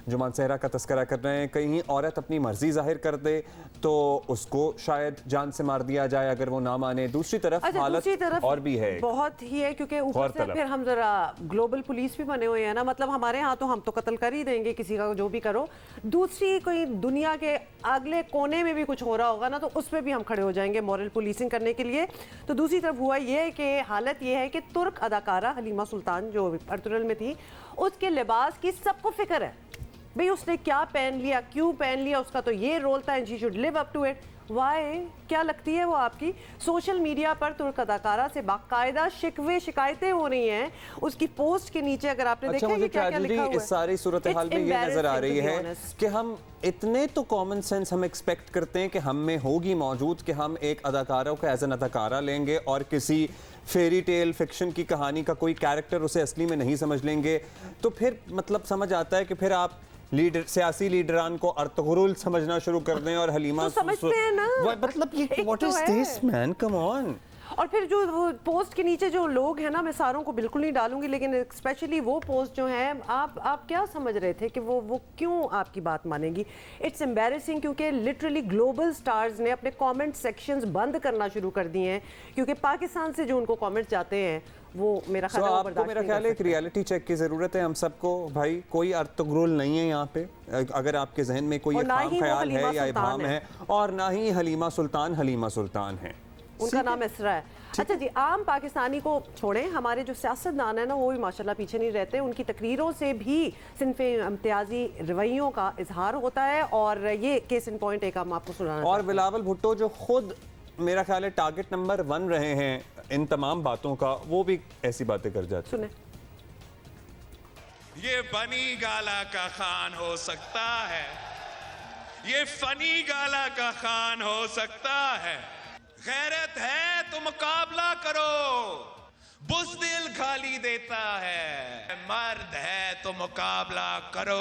जो मानसेरा का तस्करा कर रहे हैं, कहीं औरत अपनी मर्जी जाहिर कर दे तो उसको शायद जान से मार दिया जाए अगर वो ना माने। दूसरी तरफ हालत और भी है, बहुत ही है, क्योंकि ऊपर से फिर हम जरा ग्लोबल पुलिस भी बने हुए हैं ना, मतलब हमारे यहाँ तो हम तो कत्ल कर ही देंगे किसी का जो भी करो, दूसरी कोई दुनिया के अगले कोने में भी कुछ हो रहा होगा ना तो उस पर भी हम खड़े हो जाएंगे मॉरल पुलिसिंग करने के लिए। तो दूसरी तरफ हुआ ये कि हालत ये है कि तुर्क अदाकारा हलीमा सुल्तान जो अर्तुगरुल में थी, उसके लिबास की सबको फिक्र है भाई उसने क्या पहन लिया, क्यों पहन लिया, उसका तो ये रोल था and she should live up to it. Why, क्या लगती है वो आपकी? सोशल मीडिया पर तुर्क अदाकारा से बाकायदा शिकायतें हो रही हैं उसकी पोस्ट के नीचे। अगर आपने देखा कि क्या क्या लिखा हुआ है, इस सारी सूरत हाल में ये नजर आ रही है कि हम इतने तो कॉमन सेंस हम एक्सपेक्ट करते हैं कि हम में होगी मौजूद कि हम एक अदाकारा को एज एन अदाकारा लेंगे और किसी फेरी टेल फिक्शन की कहानी का कोई कैरेक्टर उसे असली में नहीं समझ लेंगे। तो फिर मतलब समझ आता है कि फिर आप सियासी लीडरान को अर्तुगरुल समझना शुरू कर दें और हलीमा तो समझते हैं ना, मतलब ये what is this man, come on. और फिर जो वो पोस्ट के नीचे जो लोग हैं ना, मैं सारों को बिल्कुल नहीं डालूंगी, लेकिन स्पेशली वो पोस्ट जो है, आप क्या समझ रहे थे कि वो क्यों आपकी बात मानेगी? इट्स एम्बैरेसिंग, क्योंकि लिटरली ग्लोबल स्टार्स ने अपने कमेंट सेक्शंस बंद करना शुरू कर दिए हैं, क्योंकि पाकिस्तान से जो उनको कमेंट्स जाते हैं वो मेरा ख्याल है वो आपको बर्दाश्त मेरा नहीं ख्याल कर है एक सकते। रियलिटी चेक की ज़रूरत है हम सबको भाई। कोई अर्तुगरुल नहीं है यहाँ पे, अगर आपके जहन में कोई और ना खाम ही वो ख्याल हलीमा है या सुल्तान इबाम है, और ना ही हलीमा सुल्तान है। उनका नाम इसरा है। अच्छा जी, आम पाकिस्तानी को छोड़ें, हमारे जो सियासतदान है ना वो भी माशाल्लाह पीछे नहीं रहते। उनकी तकरीरों से भी सिनफे इम्तियाजी रवैयों का इजहार होता है, और ये केस इन पॉइंट एक हम आपको सुनाना और चाहते हैं। बिलावल भुट्टो जो खुद मेरा ख्याल है टारगेट नंबर 1 रहे हैं इन तमाम बातों का, वो भी ऐसी बातें कर जाते हैं। सुने, ये बनी गाला का खान हो सकता है, ये फनी गाला का खान हो सकता है। गैरत है तो मुकाबला करो, बुज़दिल गाली देता है। मर्द है तो मुकाबला करो।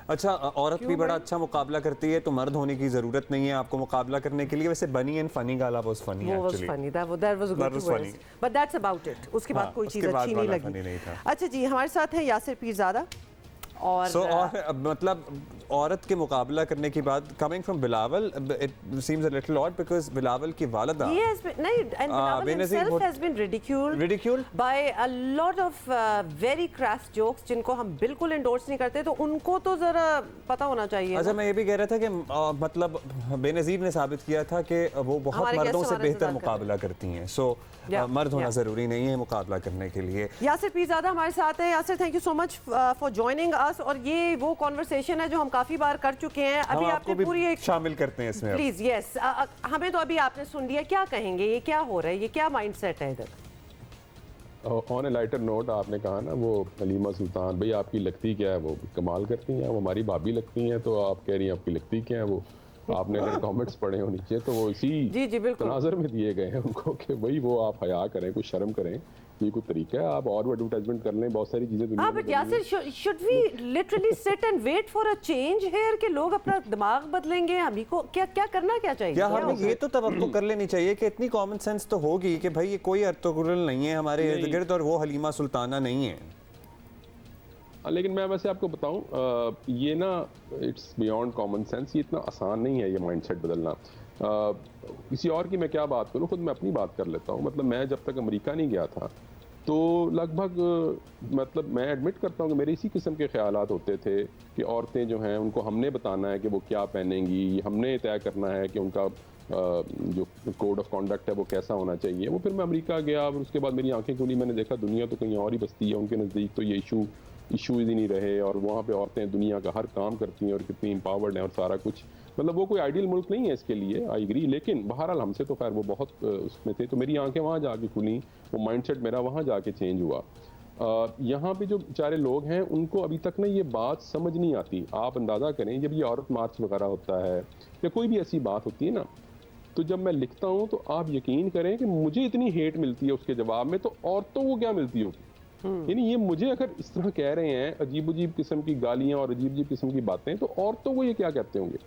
अच्छा, औरत भी बड़ा अच्छा मुकाबला करती है, तो मर्द होने की जरूरत नहीं है आपको मुकाबला करने के लिए। वैसे bunny and funny gala was funny वो was actually. Funny, that was good two words, but that's about it. उसके बाद कोई चीज अच्छी नहीं लगी। अच्छा जी, हमारे साथ है यासिर पीरजादा। और और मतलब औरत के मुकाबला करने की बात, coming from Bilawal, it seems a little odd because Bilawal की वालिदा himself has been ridiculed by a lot of very crass jokes जिनको हम बिल्कुल एंडोर्स नहीं करते, तो उनको तो जरा पता होना चाहिए। अच्छा, मैं ये भी कह रहा था कि मतलब बेनज़ीर ने साबित किया था कि वो बहुत मर्दों से बेहतर मुकाबला करती हैं। सो मर्द होना जरूरी नहीं है मुकाबला करने के लिए। यासिर पीरजादा हमारे साथ है। Yasir, thank you so much for joining us. और ये वो कॉन्वर्सेशन है जो हम काफी बार कर चुके हैं। अभी आपने पूरी एक शामिल करते हैं इसमें प्लीज। यस, हमें तो अभी आपने सुन लिया, क्या कहेंगे, ये क्या हो रहा है, ये क्या माइंडसेट है इधर? ऑन ए लाइटर नोट, आपने कहा ना वो हलीमा सुल्तान, भाई आपकी लगती क्या है, वो कमाल करती हैं, वो हमारी भाभी लगती हैं, तो आप कह रही हैं आपकी लगती क्या है। वो आपने अगर कमेंट्स पढ़े हो नीचे तो वो इसी तनाज़र में दिए गए हैं उनको कि भाई वो आप हया करें, कुछ शर्म करें, ये कोई तरीका है? आप और एडवर्टाइजमेंट कर लें, बहुत सारी चीजें दुनिया में। But Yasir, should we literally sit and wait for a change here कि लोग अपना दिमाग बदलेंगे? हम ही को क्या करना क्या चाहिए? क्या हमें ये तो तवक्को कर लेनी चाहिए कि इतनी कॉमन सेंस तो होगी कि भाई ये कोई अर्तुगरुल नहीं है हमारे इर्द गिर्द, और वो हलीमा सुल्ताना नहीं है। लेकिन मैं वैसे आपको बताऊं, ये ना इट्स बियॉन्ड कॉमन सेंस, ये इतना आसान नहीं है ये माइंडसेट बदलना। किसी और की मैं क्या बात करूं, खुद मैं अपनी बात कर लेता हूं। मतलब मैं जब तक अमेरिका नहीं गया था तो लगभग मतलब मैं एडमिट करता हूं कि मेरे इसी किस्म के ख्यालात होते थे कि औरतें जो हैं उनको हमने बताना है कि वो क्या पहनेंगी, हमने तय करना है कि उनका जो कोड ऑफ कॉन्डक्ट है वो कैसा होना चाहिए। वो फिर मैं अमेरिका गया और उसके बाद मेरी आंखें खुली, मैंने देखा दुनिया तो कहीं और ही बसती है, उनके नज़दीक तो ये इशूज़ ही नहीं रहे, और वहाँ पे औरतें दुनिया का हर काम करती हैं और कितनी एम्पावर्ड हैं और सारा कुछ। मतलब वो कोई आइडियल मुल्क नहीं है इसके लिए, आई एग्री, लेकिन बहरहाल हमसे तो खैर वो बहुत उसमें थे, तो मेरी आंखें वहाँ जाके खुली, वो माइंडसेट मेरा वहाँ जाके चेंज हुआ। यहाँ पे जो बेचारे लोग हैं उनको अभी तक ना ये बात समझ नहीं आती। आप अंदाज़ा करें, जब ये औरत मार्च वगैरह होता है या कोई भी ऐसी बात होती है ना, तो जब मैं लिखता हूँ तो आप यकीन करें कि मुझे इतनी हेट मिलती है उसके जवाब में, तो औरतों को क्या मिलती होगी। यानी ये मुझे अगर इस तरह कह रहे हैं, अजीब अजीब किस्म की गालियाँ और अजीब अजीब किस्म की बातें, तो औरतों को ये क्या कहते होंगे।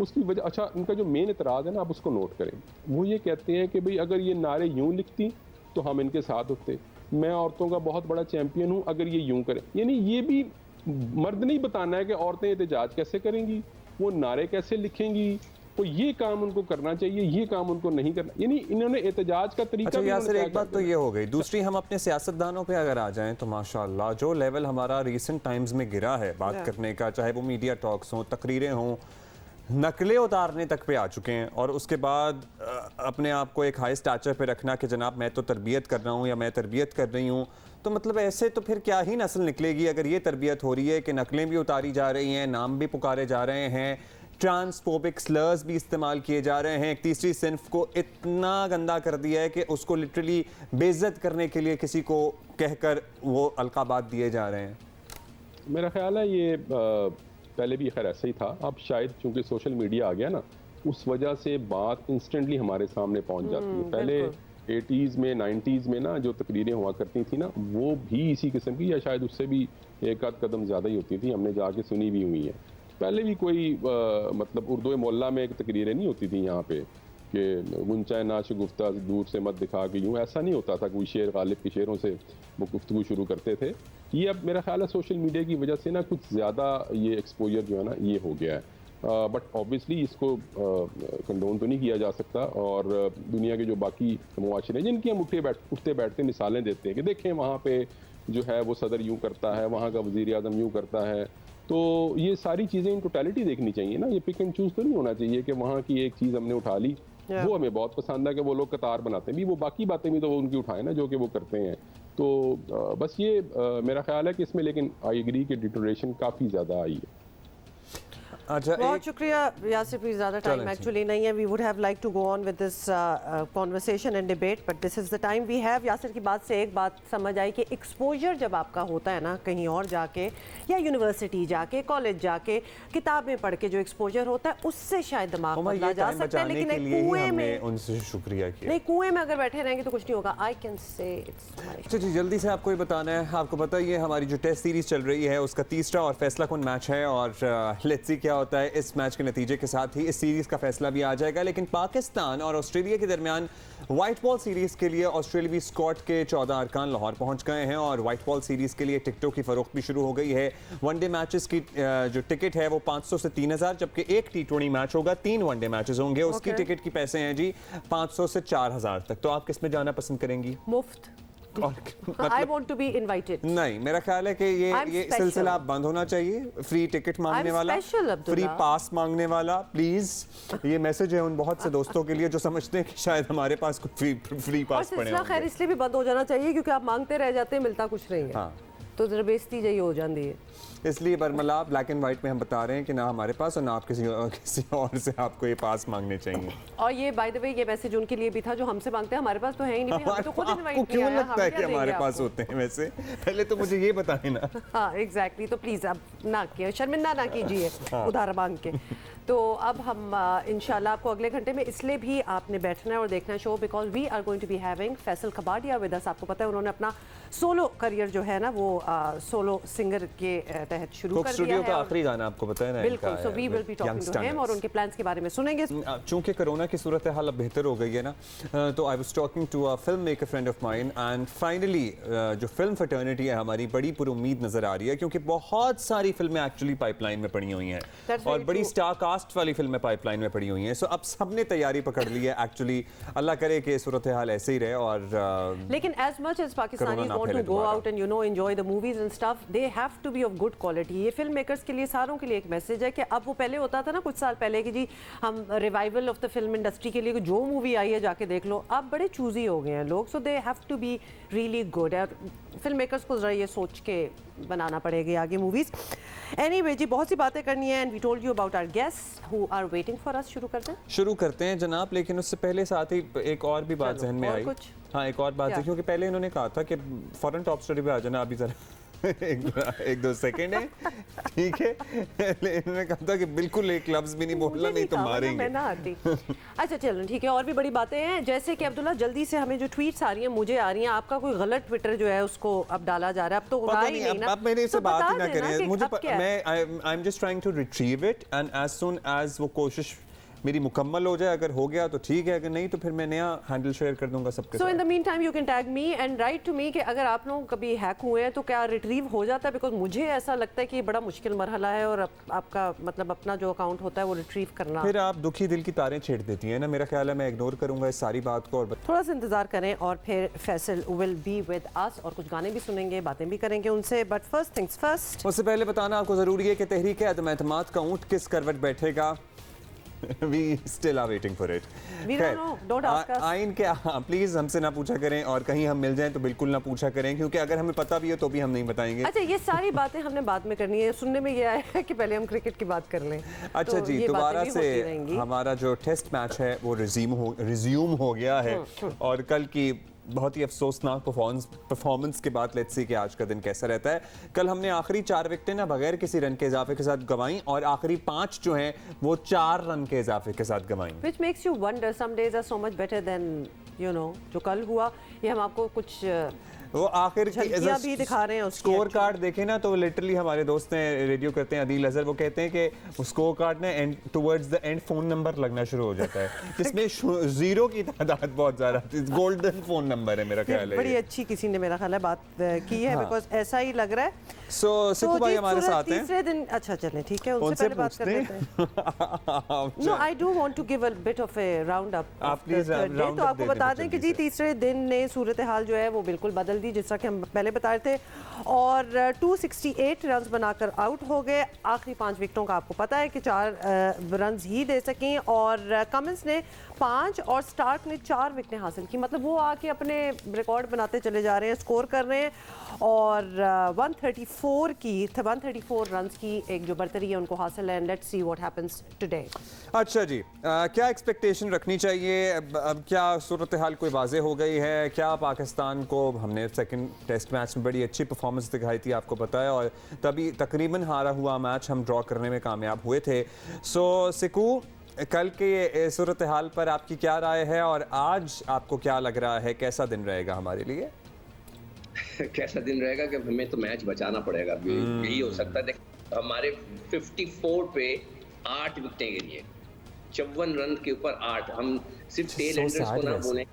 उसकी वजह, अच्छा इनका जो मेन इतराज़ है ना, आप उसको नोट करें, वो ये कहते हैं कि भाई अगर ये नारे यूं लिखती तो हम इनके साथ होते, मैं औरतों का बहुत बड़ा चैंपियन हूँ अगर ये यूं करें। यानी ये भी मर्द नहीं बताना है कि औरतें एहतजाज कैसे करेंगी, वो नारे कैसे लिखेंगी, वो ये काम उनको करना चाहिए, ये काम उनको नहीं करना। यानी इन्होंने एहतजाज का तरीका। अच्छा यासिर, एक बात तो ये हो गई, दूसरी हम अपने सियासतदानों पे अगर आ जाएं तो माशाल्लाह जो लेवल हमारा रिसेंट टाइम्स में गिरा है बात करने का, चाहे वो मीडिया टॉक्स हों, तकरीरें हों, नकलें उतारने तक पे आ चुके हैं, और उसके बाद अपने आप को एक हाई स्टैचर पे रखना कि जनाब मैं तो तरबियत कर रहा हूँ या मैं तरबियत कर रही हूँ। तो मतलब ऐसे तो फिर क्या ही नस्ल निकलेगी अगर ये तरबियत हो रही है कि नकलें भी उतारी जा रही हैं, नाम भी पुकारे जा रहे हैं, ट्रांसफोबिक स्लर्स भी इस्तेमाल किए जा रहे हैं, एक तीसरी सिन्फ को इतना गंदा कर दिया है कि उसको लिटरली बेइज्जत करने के लिए किसी को कहकर वो अलकाबात दिए जा रहे हैं। मेरा ख्याल है ये पहले भी खैर ऐसा ही था, अब शायद चूंकि सोशल मीडिया आ गया ना, उस वजह से बात इंस्टेंटली हमारे सामने पहुंच जाती है। पहले 80s में 90s में ना जो तकरीरें हुआ करती थी ना, वो भी इसी किस्म की या शायद उससे भी एक आध कदम ज़्यादा ही होती थी, हमने जाके सुनी भी हुई है। पहले भी कोई मतलब उर्दू मोहल्ला में एक तकरीरें नहीं होती थी यहाँ पे कि गुंचाए नाश गुफ्ता दूर से मत दिखा के यूँ, ऐसा नहीं होता था। कोई शेर गालिब के शेरों से वो गुफ्तगू शुरू करते थे। ये अब मेरा ख्याल है सोशल मीडिया की वजह से ना कुछ ज़्यादा ये एक्सपोजर जो है ना ये हो गया है। बट ऑब्वियसली इसको कंडोन तो नहीं किया जा सकता। और दुनिया के जो बाकी मुआशरे हैं जिनकी हम उठते बैठते मिसालें देते हैं कि देखें वहाँ पे जो है वो सदर यूँ करता है, वहाँ का वज़ीर आज़म यूँ करता है, तो ये सारी चीज़ें इन टोटलिटी देखनी चाहिए ना। ये पिक एंड चूज़ तो नहीं होना चाहिए कि वहाँ की एक चीज़ हमने उठा ली, वो हमें बहुत पसंद है कि वो लोग कतार बनाते हैं भी, वो बाकी बातें भी तो वो उनकी उठाए ना जो कि वो करते हैं। तो बस ये मेरा ख्याल है कि इसमें, लेकिन आई एग्री कि डिटोरेशन काफ़ी ज़्यादा आई है। अच्छा, बहुत शुक्रिया यासिर, भी ज़्यादा टाइम एक्चुअली नहीं है। We would have like to go on with this conversation and debate, but this is the time we have. Yasir की बात से एक बात समझ आई कि एक्सपोजर जब आपका होता है ना कहीं और जाके, या यूनिवर्सिटी जाके, कॉलेज जाके, किताबें पढ़ के जो एक्सपोजर होता है उससे शायद दिमाग बदला जा सकता है। लेकिन एक कुएं में, उनसे शुक्रिया किया, नहीं कुएं में अगर बैठे रहेंगे तो कुछ नहीं होगा। आई कैन से अच्छा जी, जल्दी से आपको ये बताना है, आपको पता ही है हमारी जो टेस्ट सीरीज चल रही है उसका तीसरा और फैसला कुन मैच है, और लेट्स सी क्या होता है। इस मैच के नतीजे के साथ ही इस सीरीज का फैसला भी आ जाएगा। लेकिन पाकिस्तान और ऑस्ट्रेलिया के दरमियान व्हाइट बॉल सीरीज के लिए ऑस्ट्रेलियावी स्क्वाड के 14 अरकान लाहौर पहुंच गए हैं, और व्हाइट बॉल सीरीज के लिए टिकटों की फरोख्त भी शुरू हो गई है। वनडे मैचेस की जो टिकट है वो 500 से 3000, जबकि एक T20 मैच होगा, 3 वनडे मैचेस होंगे, उसकी टिकट की पैसे हैं जी 500 से 4000 तक। तो आप किस में जाना पसंद करेंगी? मुफ्त। I want to be invited. नहीं, मेरा ख्याल है कि ये सिलसिला बंद होना चाहिए। फ्री टिकट मांगने वाला, फ्री पास मांगने वाला, प्लीज। ये मैसेज है उन बहुत से दोस्तों के लिए जो समझते हैं कि शायद हमारे पास कुछ फ्री पास पड़े होंगे। खैर इसलिए भी बंद हो जाना चाहिए क्योंकि आप मांगते रह जाते हैं, मिलता कुछ नहीं है। हाँ। तो जरा बेइज्जती जही हो जाती है। इसलिए बरमला ब्लैक एंड व्हाइट में हम बता रहे हैं कि ना हमारे पास और ना आप किसी और से आपको ये पास मांगने चाहिए। और ये बाय द वे ये मैसेज उनके लिए भी था जो हमसे मांगते हैं, हमारे पास तो है ही नहीं, हम तो खुद इनवाइट किया है। क्यों लगता है कि हमारे पास होते हैं? वैसे पहले तो मुझे ये बताएं ना। हाँ एग्जैक्टली, तो प्लीज अब ना किए, शर्मिंदा ना कीजिए उधार मांग के। तो अब हम इंशाल्लाह आपको अगले घंटे में इसलिए भी आपने बैठना है और देखना है show, because we are going to be having Faisal Kapadia with us. आपको पता है उन्होंने अपना सोलो करियर जो है ना वो सोलो सिंगर के तहत शुरू कर दिया है। का आखिरी गाना आपको पता है ना, बिल्कुल। So we will be talking to him और उनके प्लान्स के बारे में सुनेंगे। चूंकि कोरोना की सूरत हाल अब बेहतर हो गई है ना, तो I was talking to a film maker friend of mine, and finally जो फिल्म फर्टर्निटी है हमारी बड़ी पुरुम्मीद नजर आ रही है, क्योंकि बहुत सारी फिल्में एक्चुअली पाइपलाइन में पड़ी हुई हैं और बड़ी स्टार कास्ट वाली फिल्में पाइपलाइन में पड़ी हुई हैं। सो अब सबने तैयारी पकड़ ली है एक्चुअली। अल्लाह करे कि सूरत हाल ऐसे ही रहे। और लेकिन as much as Pakistanis want to go out and you know enjoy the movies and stuff, they have to be of good quality. ये फिल्म मेकर्स के लिए, सारों के लिए एक मैसेज है कि अब वो पहले होता था ना कुछ साल पहले कि जी हम revival of the film industry के लिए जो मूवी आई है जाके देख लो। अब बड़े चूजी हो गए हैं लोग, so they have to be really good. और फिल्म मेकर्स को जरा ये सोच के बनाना पड़ेगी आगे मूवीज। एनीवे जी, बहुत सी बातें करनी है and we told you about our guests who are waiting for us. शुरू करते हैं जनाब, लेकिन उससे पहले साथ ही एक और भी बात जहन में आई। हाँ, एक और बात है, क्योंकि पहले इन्होंने कहा था कि फौरन टॉप स्टोरी पे आ जाना, अभी जरा एक दो सेकंड है, ठीक है। इन्होंने कहा था कि बिल्कुल एक लफ्ज भी नहीं बोलना, नहीं तो मारेंगे। मैं ना आती। अच्छा चलो ठीक है, और भी बड़ी बातें हैं, जैसे कि अब्दुल्ला जल्दी से हमें जो ट्वीट्स आ रही हैं, मुझे आ रही हैं, आपका कोई गलत ट्विटर जो है उसको अब डाला जा रहा है। अब तो पता नहीं ना, अब मैंने इससे बात ही ना करें, मुझे मैं I am just trying to retrieve it, and as soon as वो कोशिश मेरी मुकम्मल हो जाए, अगर हो गया तो ठीक है, अगर नहीं तो फिर मैं नया हैंडल शेयर कर दूंगा सबके साथ। So in the meantime you can tag me and write to me कि अगर आप लोग कभी हैक हुए हैं तो क्या रिट्रीव हो जाता है, बिकॉज मुझे ऐसा लगता है कि ये बड़ा मुश्किल मरहला है और आपका मतलब अपना जो अकाउंट होता है वो रिट्रीव करना। फिर आप दुखी दिल की तारें छेड़ देती हैं ना, मेरा ख्याल है मैं इग्नोर करूंगा इस सारी बात को। और थोड़ा सा इंतजार करें और फिर Faisal will be with us और कुछ गाने भी सुनेंगे, बातें भी करेंगे उनसे। बट फर्स्ट थिंग्स फर्स्ट, उससे पहले बताना आपको जरूरी है कि तहरीक एतमाद का ऊंट किस करवट बैठेगा। We still are waiting for it. We don't know. Don't ask us. आइन के प्लीज हमसे ना पूछा करें, और कहीं हम मिल जाएं तो बिल्कुल ना पूछा करें, क्योंकि अगर हमें पता भी हो तो भी हम नहीं बताएंगे। अच्छा, ये सारी बातें हमने बाद में करनी है। सुनने में ये आया है कि पहले हम क्रिकेट की बात कर लें। अच्छा तो जी, दोबारा से हमारा जो टेस्ट मैच है वो रिज्यूम हो गया है, और कल की बहुत ही अफसोसनाक परफॉर्मेंस के बाद लेट्स सी कि आज का दिन कैसा रहता है। कल हमने आखिरी 4 विकेटें ना बगैर किसी रन के इजाफे के साथ गंवाई, और आखिरी 5 जो हैं वो 4 रन के इजाफे के साथ गंवाई। Which makes you wonder some days are so much better than you know जो कल हुआ। ये हम आपको कुछ वो आखिर की झलकियां भी दिखा रहे हैं उसकी स्कोर actually। कार्ड देखे ना तो लिटरली हमारे दोस्त हैं रेडियो करते हैं अदील अजहर, वो कहते हैं कि स्कोर कार्ड ने and towards the end phone number लगना शुरू हो जाता है जिसमें जीरो की तादाद बहुत ज्यादा, गोल्डन फोन नंबर है मेरा ख्याल है। बड़ी अच्छी किसी ने मेरा ख्याल है बात की है, बिकॉज ऐसा ही लग रहा है। सो सिकू भाई हमारे साथ हैं, तीसरे दिन अच्छा चलें ठीक है, उनसे पहले बात कर लेते हैं। No I do want to give a bit of a round up, आप प्लीज राउंड तो आपको बता दें कि जी तीसरे दिन ने सूरत हाल जो है वो बिल्कुल बदल दी, जिस तरह कि हम पहले बता रहे थे, और 268 रन बनाकर आउट हो गए। आखिरी 5 विकेटों का आपको पता है कि 4 रन ही दे सकें, और कमिंस ने 5 और स्टार्क ने 4 विकेटें हासिल की। मतलब वो आके अपने रिकॉर्ड बनाते चले जा रहे हैं, स्कोर कर रहे हैं, और 134 रन की एक जो बर्तरी है उनको हासिल है। Let's see what happens today. अच्छा जी, क्या एक्सपेक्टेशन रखनी चाहिए अब क्या सूरत हाल कोई वाजे हो गई है क्या? पाकिस्तान को हमने सेकंड टेस्ट मैच में बड़ी अच्छी परफॉर्मेंस दिखाई थी आपको पता है, और तभी तकरीबन हारा हुआ मैच हम ड्रॉ करने में कामयाब हुए थे। सो सिकू, कल के सूरत हाल पर आपकी क्या राय है, और आज आपको क्या लग रहा है कैसा दिन रहेगा हमारे लिए? कैसा दिन रहेगा कि हमें तो मैच बचाना पड़ेगा, यही हो सकता है। हमारे 54 पे 8 विकेटें गिरी है, 54 रन के ऊपर 8। हम सिर्फ टेल एंडर्स को ना बोलें,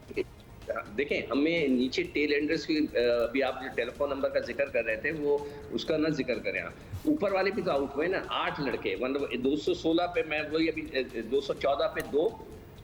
देखें हमें नीचे टेल एंडर्स की अभी आप जो टेलीफोन नंबर का जिक्र कर रहे थे वो उसका ना जिक्र करें आप, ऊपर वाले भी तो आउट हुए ना 8 लड़के, मतलब 216 पे मैं वही अभी 214 पे 2,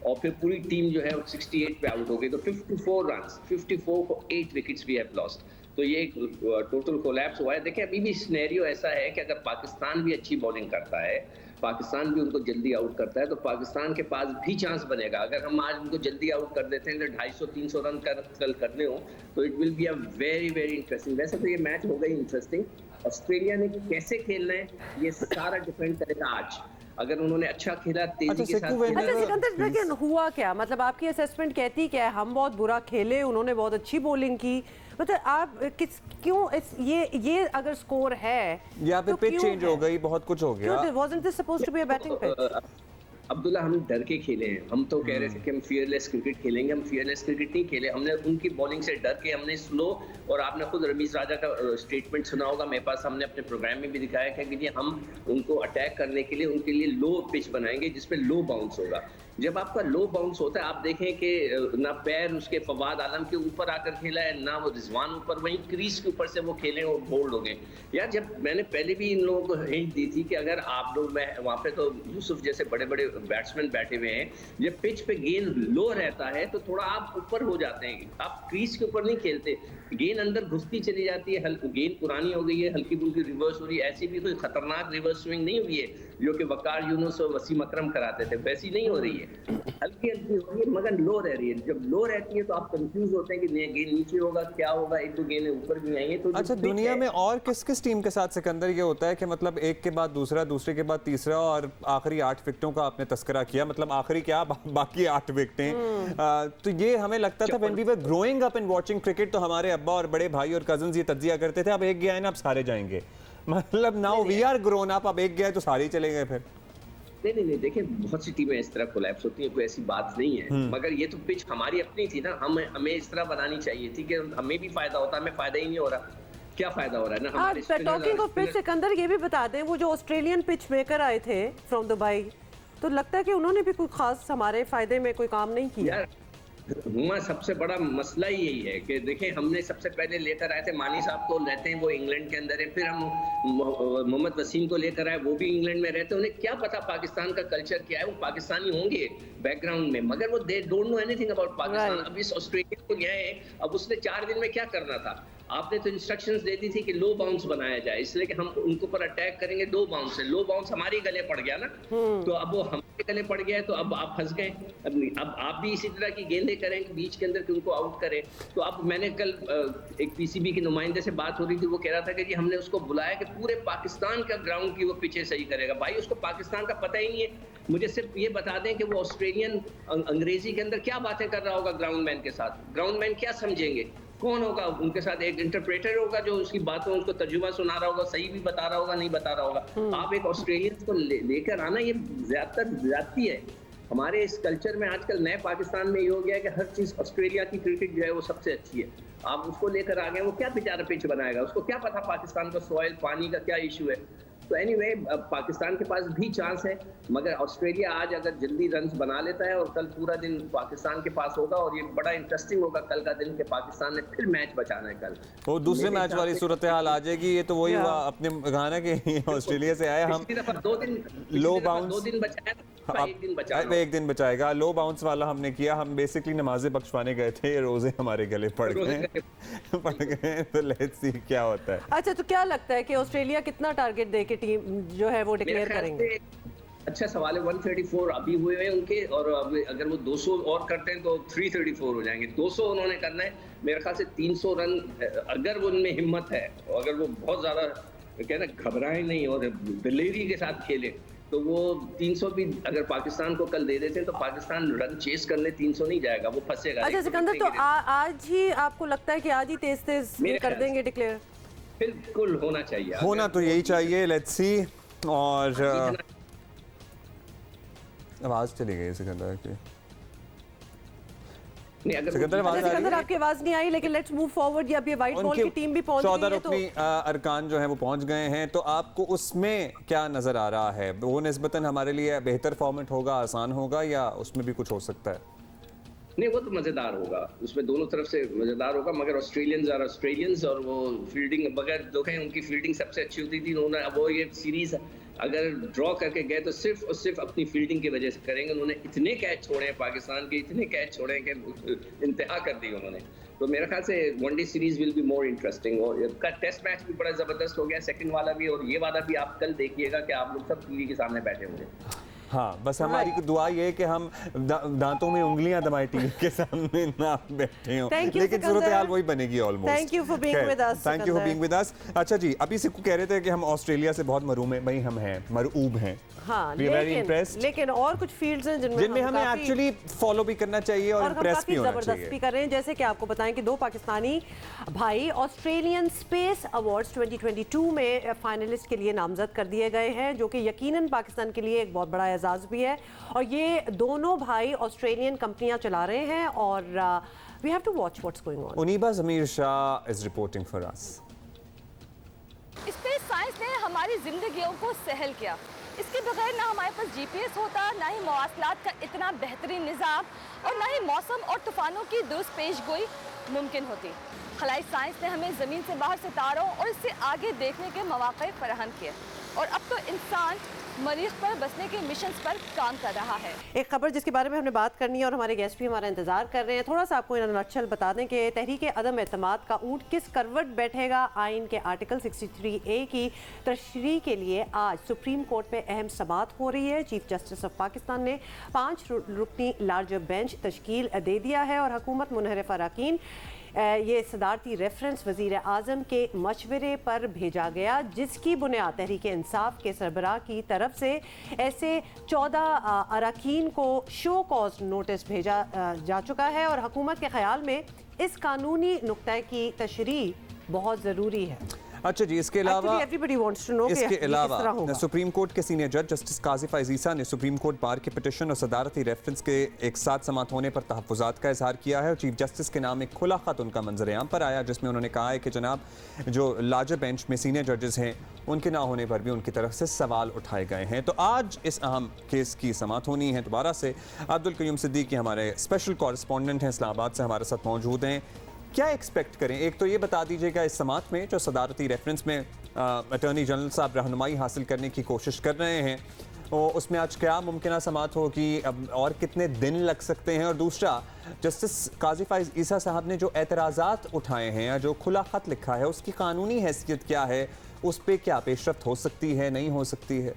और फिर पूरी टीम जो है 68 पे आउट हो गई। तो 54 रन, 54 को 8 विकेट्स वी हैव लॉस्ट, तो ये टोटल कोलैप्स हुआ है। देखिए अभी भी सिनेरियो ऐसा है कि अगर पाकिस्तान भी अच्छी बॉलिंग करता है, पाकिस्तान भी उनको जल्दी आउट करता है, तो पाकिस्तान के पास भी चांस बनेगा। अगर हम आज उनको जल्दी आउट कर देते हैं, तो 250-300 रन कल करने हो तो it will be a very very interesting. वैसे तो ये मैच हो गई इंटरेस्टिंग, ऑस्ट्रेलिया ने कैसे खेलना है ये सारा डिपेंड करेगा आज। अगर उन्होंने अच्छा खेला, तेजी के साथ खेला। अच्छा सिकंदर, लेकिन हुआ क्या, मतलब आपकी असेसमेंट कहती क्या है? हम बहुत बुरा खेले, उन्होंने बहुत अच्छी बॉलिंग की, मतलब आप क्यों ये अगर स्कोर है या फिर पिच चेंज हो गई, बहुत कुछ हो गया। Wasn't this supposed to be a batting pitch? Abdullah हम डर के खेले हैं, हम तो कह रहे थे कि हम फियरलेस क्रिकेट खेलेंगे, हम फियरलेस क्रिकेट नहीं खेले, हमने उनकी बॉलिंग से डर के हमने स्लो, और आपने खुद रमीज राजा का स्टेटमेंट सुना होगा मेरे पास, हमने अपने प्रोग्राम में भी दिखाया कि जी हम उनको अटैक करने के लिए उनके लिए लो पिच बनाएंगे जिसपे लो बाउंस होगा। जब आपका लो बाउंस होता है, आप देखें कि ना पैर उसके फवाद आलम के ऊपर आकर खेला है, ना वो रिजवान ऊपर, वहीं क्रीज के ऊपर से वो खेले और बोल्ड हो गए। यार जब मैंने पहले भी इन लोगों को हिंट दी थी कि अगर आप लोग, मैं वहाँ पे तो यूसुफ जैसे बड़े बड़े बैट्समैन बैठे हुए हैं, जब पिच पे गेंद लो रहता है तो थोड़ा आप ऊपर हो जाते हैं, आप क्रीज के ऊपर नहीं खेलते, गेंद अंदर घुसती चली जाती है, गेंद पुरानी हो गई है, हल्की फुल्की रिवर्स हो रही है। ऐसी भी कोई खतरनाक रिवर्स स्विंग नहीं हुई है जो कि वकार यूनुस और वसीम अकरम कराते थे, वैसी नहीं हो रही है, हल्की हल्की हो रही है मगर लो रह रही है। जब लो रहती है तो आप कंफ्यूज होते हैं कि गेंद नीचे होगा, क्या होगा, एक दो गेंदें ऊपर भी आई हैं। तो अच्छा, दुनिया में और किस किस टीम के साथ सिकंदर ये होता है कि मतलब एक के बाद दूसरा, दूसरे के बाद तीसरा, और आखिरी 8 विकेटों का आपने तस्करा किया, मतलब आखिरी क्या बाकी 8 विकेटें। तो ये हमें लगता था when we were growing up and watching cricket, तो हमारे अब्बा और बड़े भाई और कजन्स ये तज्जिया करते थे अब एक गया है ना अब सारे जाएंगे, मतलब now we are grown up, अब एक गया है तो सारे ही चले गए फिर। नहीं देखिए बहुत सी टीमें इस तरह कोलैप्स होती हैं, कोई ऐसी बात नहीं है, मगर ये तो पिच हमारी अपनी थी ना, हमें इस तरह बनानी चाहिए थी कि हमें भी फायदा होता, हमें फायदा ही नहीं हो रहा। क्या फायदा हो रहा है ना हमारे। टॉकिंग ऑफ पिच, सिकंदर ये भी बता दें, वो जो ऑस्ट्रेलियन पिच मेकर आए थे फ्रॉम दुबई, तो लगता है कि उन्होंने भी कोई खास हमारे फायदे में कोई काम नहीं किया। हुआ सबसे बड़ा मसला ही यही है कि देखें हमने सबसे पहले लेकर आए थे मानी साहब को, रहते हैं वो इंग्लैंड के अंदर है, फिर हम मोहम्मद वसीम को लेकर आए, वो भी इंग्लैंड में रहते हैं, उन्हें क्या पता पाकिस्तान का कल्चर क्या है, वो पाकिस्तानी होंगे बैकग्राउंड में मगर वो they don't know anything about Pakistan. अब इस ऑस्ट्रेलिया को गए हैं, अब उसने 4 दिन में क्या करना था, आपने तो इंस्ट्रक्शंस दे दी थी कि लो बाउंस बनाया जाए, इसलिए कि हम उनको पर अटैक करेंगे लो बाउंस से, लो बाउंस हमारे गले पड़ गया ना, तो अब वो हमारे गले पड़ गया है, तो अब आप फंस गए। अब आप भी इसी तरह की गेंदें करें बीच के अंदर कि उनको आउट करें। तो अब मैंने कल एक पीसीबी के नुमाइंदे से बात हो रही थी, वो कह रहा था कि जी हमने उसको बुलाया कि पूरे पाकिस्तान का ग्राउंड की वो पिछे सही करेगा। भाई उसको पाकिस्तान का पता ही नहीं है, मुझे सिर्फ ये बता दें कि वो ऑस्ट्रेलियन अंग्रेजी के अंदर क्या बातें कर रहा होगा ग्राउंडमैन के साथ, ग्राउंडमैन क्या समझेंगे, कौन होगा उनके साथ, एक इंटरप्रेटर होगा जो उसकी बातों उसको तर्जुमा सुना रहा होगा, सही भी बता रहा होगा, नहीं बता रहा होगा। आप एक ऑस्ट्रेलियन को लेकर आना, ये ज्यादती है। हमारे इस कल्चर में आजकल नए पाकिस्तान में ये हो गया है कि हर चीज ऑस्ट्रेलिया की क्रिकेट जो है वो सबसे अच्छी है। आप उसको लेकर आ गए, वो क्या बेचारा पिच बनाएगा, उसको क्या पता पाकिस्तान का सॉइल पानी का क्या इशू है। तो एनीवे पाकिस्तान के पास भी चांस है, मगर ऑस्ट्रेलिया आज अगर जल्दी रन्स बना लेता है और कल पूरा दिन पाकिस्तान के पास होगा और ये बड़ा इंटरेस्टिंग होगा कल का दिन कि पाकिस्तान ने फिर मैच बचाना है कल। वो दूसरे मैच वाली सूरत हाल आ जाएगी। ये तो वही हुआ अपने गाना के ऑस्ट्रेलिया से आए हम, दो दिन लो बाउंस, 2 दिन बचाया, एक दिन बचा, एक दिन बचाएगा। लो बाउंस वाला हमने किया, हम बेसिकली नमाजें बख्शवाने गए थे, रोजे हमारे गले पड़ गए तो लेट्स सी क्या होता है। अच्छा, तो क्या लगता है कि ऑस्ट्रेलिया कितना टारगेट दे के टीम जो है वो डिक्लेयर करेंगे? अच्छा सवाल है। 134 अभी हुए हैं उनके, और अगर वो 200 और करते हैं तो 334 हो जाएंगे। 200 उन्होंने करना है, मेरे ख्याल से 300 रन अगर वो उनमें हिम्मत है, और अगर वो बहुत ज्यादा कहना घबराए नहीं और दिलेरी के साथ खेले, तो वो 300 भी अगर पाकिस्तान को कल दे देते हैं तो पाकिस्तान रन चेस करने 300 नहीं जाएगा, वो फंसेगा। अच्छा सिकंदर, तो आज ही आपको लगता है कि आज ही तेज कर देंगे डिक्लेयर? बिल्कुल होना चाहिए, होना तो यही चाहिए। Let's see. और आवाज चली गई सिकंदर की। सिकंदर आपकी आवाज नहीं आई, लेकिन लेट्स मूव फॉरवर्ड। ये अभी व्हाइट बॉल की टीम भी पहुंच गई है, तो 14 अरकान जो है वो पहुंच गए हैं। तो आपको उसमें क्या नजर आ रहा है? वो निस्बतन हमारे लिए बेहतर फॉर्मेट होगा, आसान होगा, या उसमें भी कुछ हो सकता है? नहीं, वो तो मजेदार होगा, उसमें दोनों तरफ से मजेदार होगा, मगर ऑस्ट्रेलियंस और वो फील्डिंग बगैर देखें उनकी फील्डिंग सबसे अच्छी होती थी। उन्होंने अब वो ये सीरीज अगर ड्रॉ करके गए तो सिर्फ और सिर्फ अपनी फील्डिंग की वजह से करेंगे। उन्होंने इतने कैच छोड़े हैं पाकिस्तान के, इतने कैच छोड़े हैं कि इंतहा कर दी उन्होंने। तो मेरे ख्याल से one day series will be more interesting, और टेस्ट मैच भी बड़ा जबरदस्त हो गया, सेकंड वाला भी, और ये वाला भी आप कल देखिएगा कि आप लोग सब टीवी के सामने बैठे होंगे। हाँ, बस हमारी दुआ ये है कि हम दांतों में उंगलियां दबाए टीवी के सामने ना बैठे हों, लेकिन सूरत हाल वही बनेगी almost. Thank you for being with us. Thank you for being with us. अच्छा जी, अभी से कह रहे थे कि हम ऑस्ट्रेलिया से बहुत मरूम हैं, भाई हम हैं, मरऊब हैं। हाँ, लेकिन और कुछ फील्ड्स हैं जिनमें हमें एक्चुअली फॉलो भी करना चाहिए और इम्प्रेस भी होना चाहिए। जबरदस्त भी कर रहे हैं। जैसे कि आपको बताएं कि 2 पाकिस्तानी भाई ऑस्ट्रेलियन स्पेस अवार्ड्स 2022 में फाइनलिस्ट के लिए नामजद कर दिए गए हैं, जो कि यकीनन पाकिस्तान के लिए एक बहुत बड़ा एजाज भी है। और ये दोनों भाई ऑस्ट्रेलियन कंपनियां चला रहे हैं, और we have to watch what's going on. Uneeba Zameer Shah is reporting for us. Space science ने हमारी जिंदगियों को सहल किया। इसके बगैर ना हमारे पास GPS होता, ना ही मवासलात का इतना बेहतरीन निज़ाम, और ना ही मौसम और तूफानों की दुरुस्त पेशगोई मुमकिन होती। खलाई साइंस ने हमें ज़मीन से बाहर सितारों और इससे आगे देखने के मौक़े फराहम किए, और अब तो इंसान मरीख पर बसने के मिशन पर काम कर रहा है। एक खबर जिसके बारे में हमने बात करनी है और हमारे गेस्ट भी हमारा इंतजार कर रहे हैं। थोड़ा सा आपको इन नक्शल बता दें कि तहरीक अदम एतमाद का ऊँट किस करवट बैठेगा। आइन के आर्टिकल 63A की तशरीह के लिए आज सुप्रीम कोर्ट में अहम समाअत हो रही है। चीफ जस्टिस ऑफ पाकिस्तान ने 5 रुकनी लार्जर बेंच तश्कील दे दिया है, और हुकूमत मुनहरिफ अरकान ये सदारती रेफरेंस वज़ीर आज़म के मशवरे पर भेजा गया, जिसकी बुनियाद तहरीक इंसाफ के सरबराह की तरफ से ऐसे 14 अरकान को शो कॉज नोटिस भेजा जा चुका है, और हुकूमत के ख्याल में इस कानूनी नुक्ते की तशरीह बहुत ज़रूरी है। अच्छा जी, इसके अलावा सुप्रीम कोर्ट के सीनियर जज जस्टिस काजी फैज़ ईसा ने सुप्रीम कोर्ट बार के पिटिशन और सदारती रेफरेंस के एक साथ समाअत होने पर तहफ़्फ़ुज़ात का इजहार किया है, और चीफ जस्टिस के नाम एक खुला ख़त उनका मंजर-ए-आम पर आया, जिसमें उन्होंने कहा है कि जनाब जो लार्जर बेंच में सीनियर जजेस हैं उनके ना होने पर भी उनकी तरफ से सवाल उठाए गए हैं। तो आज इस अहम केस की समाअत होनी है। दोबारा से अब्दुल कयूम सिद्दीकी हमारे स्पेशल कॉरेस्पॉन्डेंट हैं इस्लामाबाद से, हमारे साथ मौजूद हैं। क्या एक्सपेक्ट करें? एक तो ये बता दीजिएगा इस समाअत में जो सदारती रेफरेंस में अटॉर्नी जनरल साहब रहनुमाई हासिल करने की कोशिश कर रहे हैं, उसमें आज क्या मुमकिन समाअत होगी, और कितने दिन लग सकते हैं? और दूसरा, जस्टिस काजी फैज़ ईसा साहब ने जो एतराज़ात उठाए हैं या जो खुला ख़त लिखा है, उसकी कानूनी हैसियत क्या है? उस पर क्या पेशरफ्त हो सकती है, नहीं हो सकती है?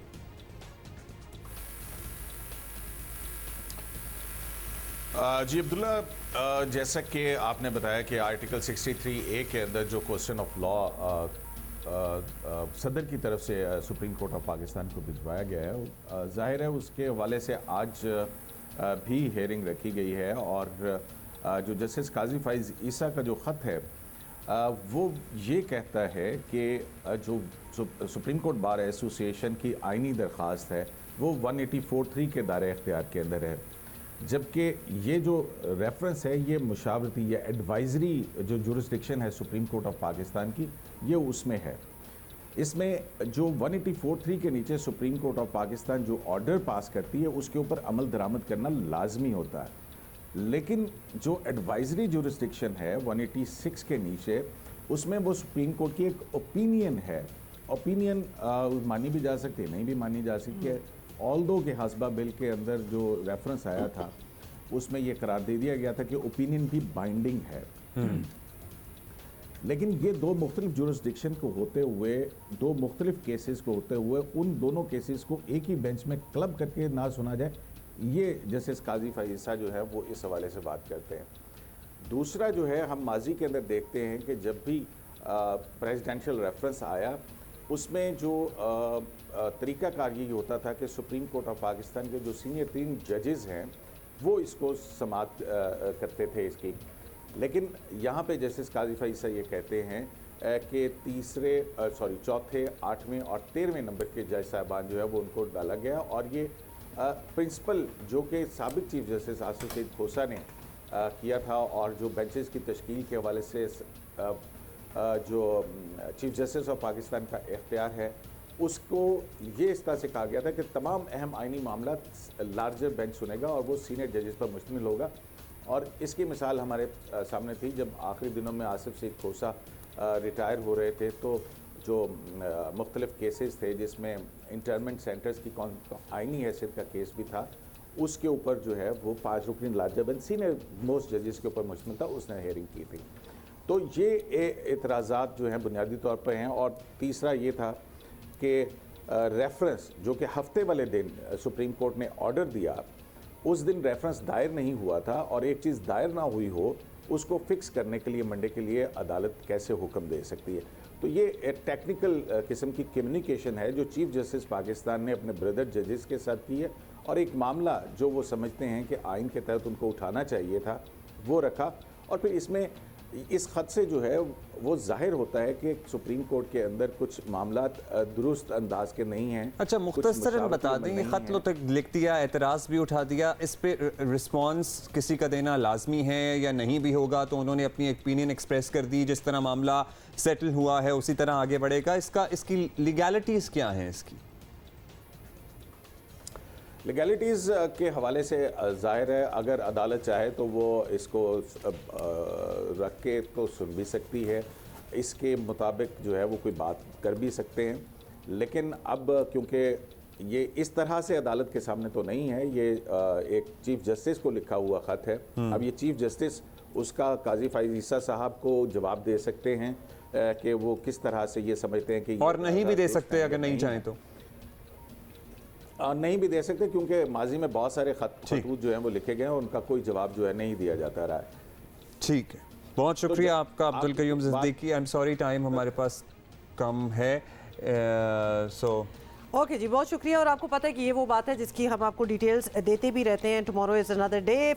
जी अब्दुल्ला, जैसा कि आपने बताया कि आर्टिकल 63A के अंदर जो क्वेश्चन ऑफ लॉ सदर की तरफ से सुप्रीम कोर्ट ऑफ पाकिस्तान को भिजवाया गया है, जाहिर है उसके हवाले से आज भी हेयरिंग रखी गई है, और जो जस्टिस काजी फैज़ ईसा का जो ख़त है वो ये कहता है कि जो सुप्रीम कोर्ट बार एसोसिएशन की आइनी दरख्वास्त है वो 184(3) के दायरे इख्तियार के अंदर है। जबकि ये जो रेफरेंस है ये मुशावरती या एडवाइजरी जो जुरिस्डिक्शन है सुप्रीम कोर्ट ऑफ पाकिस्तान की, ये उसमें है। इसमें जो 184(3) के नीचे सुप्रीम कोर्ट ऑफ पाकिस्तान जो ऑर्डर पास करती है उसके ऊपर अमल दरामद करना लाजमी होता है, लेकिन जो एडवाइजरी जुरिस्डिक्शन है 186 के नीचे, उसमें वो सुप्रीम कोर्ट की एक ओपिनियन है। ओपिनियन मानी भी जा सकती है, नहीं भी मानी जा सकती है। ऑल्दो के हस्बा बिल के अंदर जो रेफरेंस आया था उसमें ये करार दे दिया गया था कि ओपिनियन भी बाइंडिंग है। लेकिन ये दो मुख्तलिफ जुरिस्डिक्शन को होते हुए, दो मुख्तलिफ केसेस को होते हुए, उन दोनों केसेस को एक ही बेंच में क्लब करके ना सुना जाए, ये जस्टिस काजी फाइसा जो है वो इस हवाले से बात करते हैं। दूसरा जो है, हम माजी के अंदर देखते हैं कि जब भी प्रेसिडेंशियल रेफरेंस आया उसमें जो तरीक़ाकार ये होता था कि सुप्रीम कोर्ट ऑफ पाकिस्तान के जो सीनियर 3 जजेस हैं वो इसको समात करते थे इसकी। लेकिन यहाँ पे जस्टिस काजी फाइसा ये कहते हैं कि चौथे, 8वें और 13वें नंबर के जज साहबान जो है वो उनको डाला गया, और ये प्रिंसिपल जो कि साबिक चीफ जस्टिस आसिफ सईद खोसा ने किया था, और जो बेंचेस की तश्कील के हवाले से जो चीफ जस्टिस ऑफ पाकिस्तान का इख्तियार है, उसको ये इस तरह से कहा गया था कि तमाम अहम आइनी मामला लार्जर बेंच सुनेगा और वो सीनियर जजेस पर मुश्तमिल होगा। और इसकी मिसाल हमारे सामने थी जब आखिरी दिनों में आसिफ सईद खोसा रिटायर हो रहे थे, तो जो मुख्तलिफ केसेस थे जिसमें इंटरमेंट सेंटर्स की आइनी हैसियत का केस भी था, उसके ऊपर जो है वो 5 रुकनी लार्जर बेंच सीनियर मोस्ट जजेस के ऊपर मुश्तमिल था, उसने हेयरिंग की थी। तो ये एतराज़ात जो हैं बुनियादी तौर पर हैं। और तीसरा ये था कि रेफरेंस जो कि हफ्ते वाले दिन सुप्रीम कोर्ट ने ऑर्डर दिया, उस दिन रेफरेंस दायर नहीं हुआ था, और एक चीज़ दायर ना हुई हो उसको फिक्स करने के लिए मंडे के लिए अदालत कैसे हुक्म दे सकती है। तो ये एक टेक्निकल किस्म की कम्युनिकेशन है जो चीफ जस्टिस पाकिस्तान ने अपने ब्रदर जजेस के साथ की है, और एक मामला जो वो समझते हैं कि आइन के तहत उनको उठाना चाहिए था वो रखा। और फिर इसमें इस खत से जो है वो जाहिर होता है कि सुप्रीम कोर्ट के अंदर कुछ मामला दुरुस्त अंदाज के नहीं हैं। अच्छा, मुख्तसरन बता दें, ये खत लो तक लिख दिया, एतराज़ भी उठा दिया, इस पे रिस्पांस किसी का देना लाजमी है या नहीं भी होगा? तो उन्होंने अपनी ओपिनियन एक्सप्रेस कर दी, जिस तरह मामला सेटल हुआ है उसी तरह आगे बढ़ेगा। इसकी लीगैलिटीज़ क्या हैं? इसकी लीगैलिटीज़ के हवाले से ज़ाहिर है अगर अदालत चाहे तो वो इसको रख के तो सुन भी सकती है, इसके मुताबिक जो है वो कोई बात कर भी सकते हैं। लेकिन अब क्योंकि ये इस तरह से अदालत के सामने तो नहीं है, ये एक चीफ जस्टिस को लिखा हुआ ख़त है। अब ये चीफ जस्टिस उसका काजी फाइसा साहब को जवाब दे सकते हैं कि वो किस तरह से ये समझते हैं कि, और नहीं भी दे सकते अगर नहीं चाहें तो नहीं भी दे सकते, क्योंकि माजी में बहुत सारे खतूत जो हैं वो लिखे गए हैं, उनका कोई जवाब जो है नहीं दिया जाता रहा है। ठीक है, बहुत शुक्रिया आपका Abdul Qayyum Siddiqui. I am sorry time हमारे पास कम है, ओके जी, बहुत शुक्रिया। और आपको पता है कि ये वो बात है जिसकी हम आपको डिटेल्स देते भी रहते हैं। Tomorrow is another day.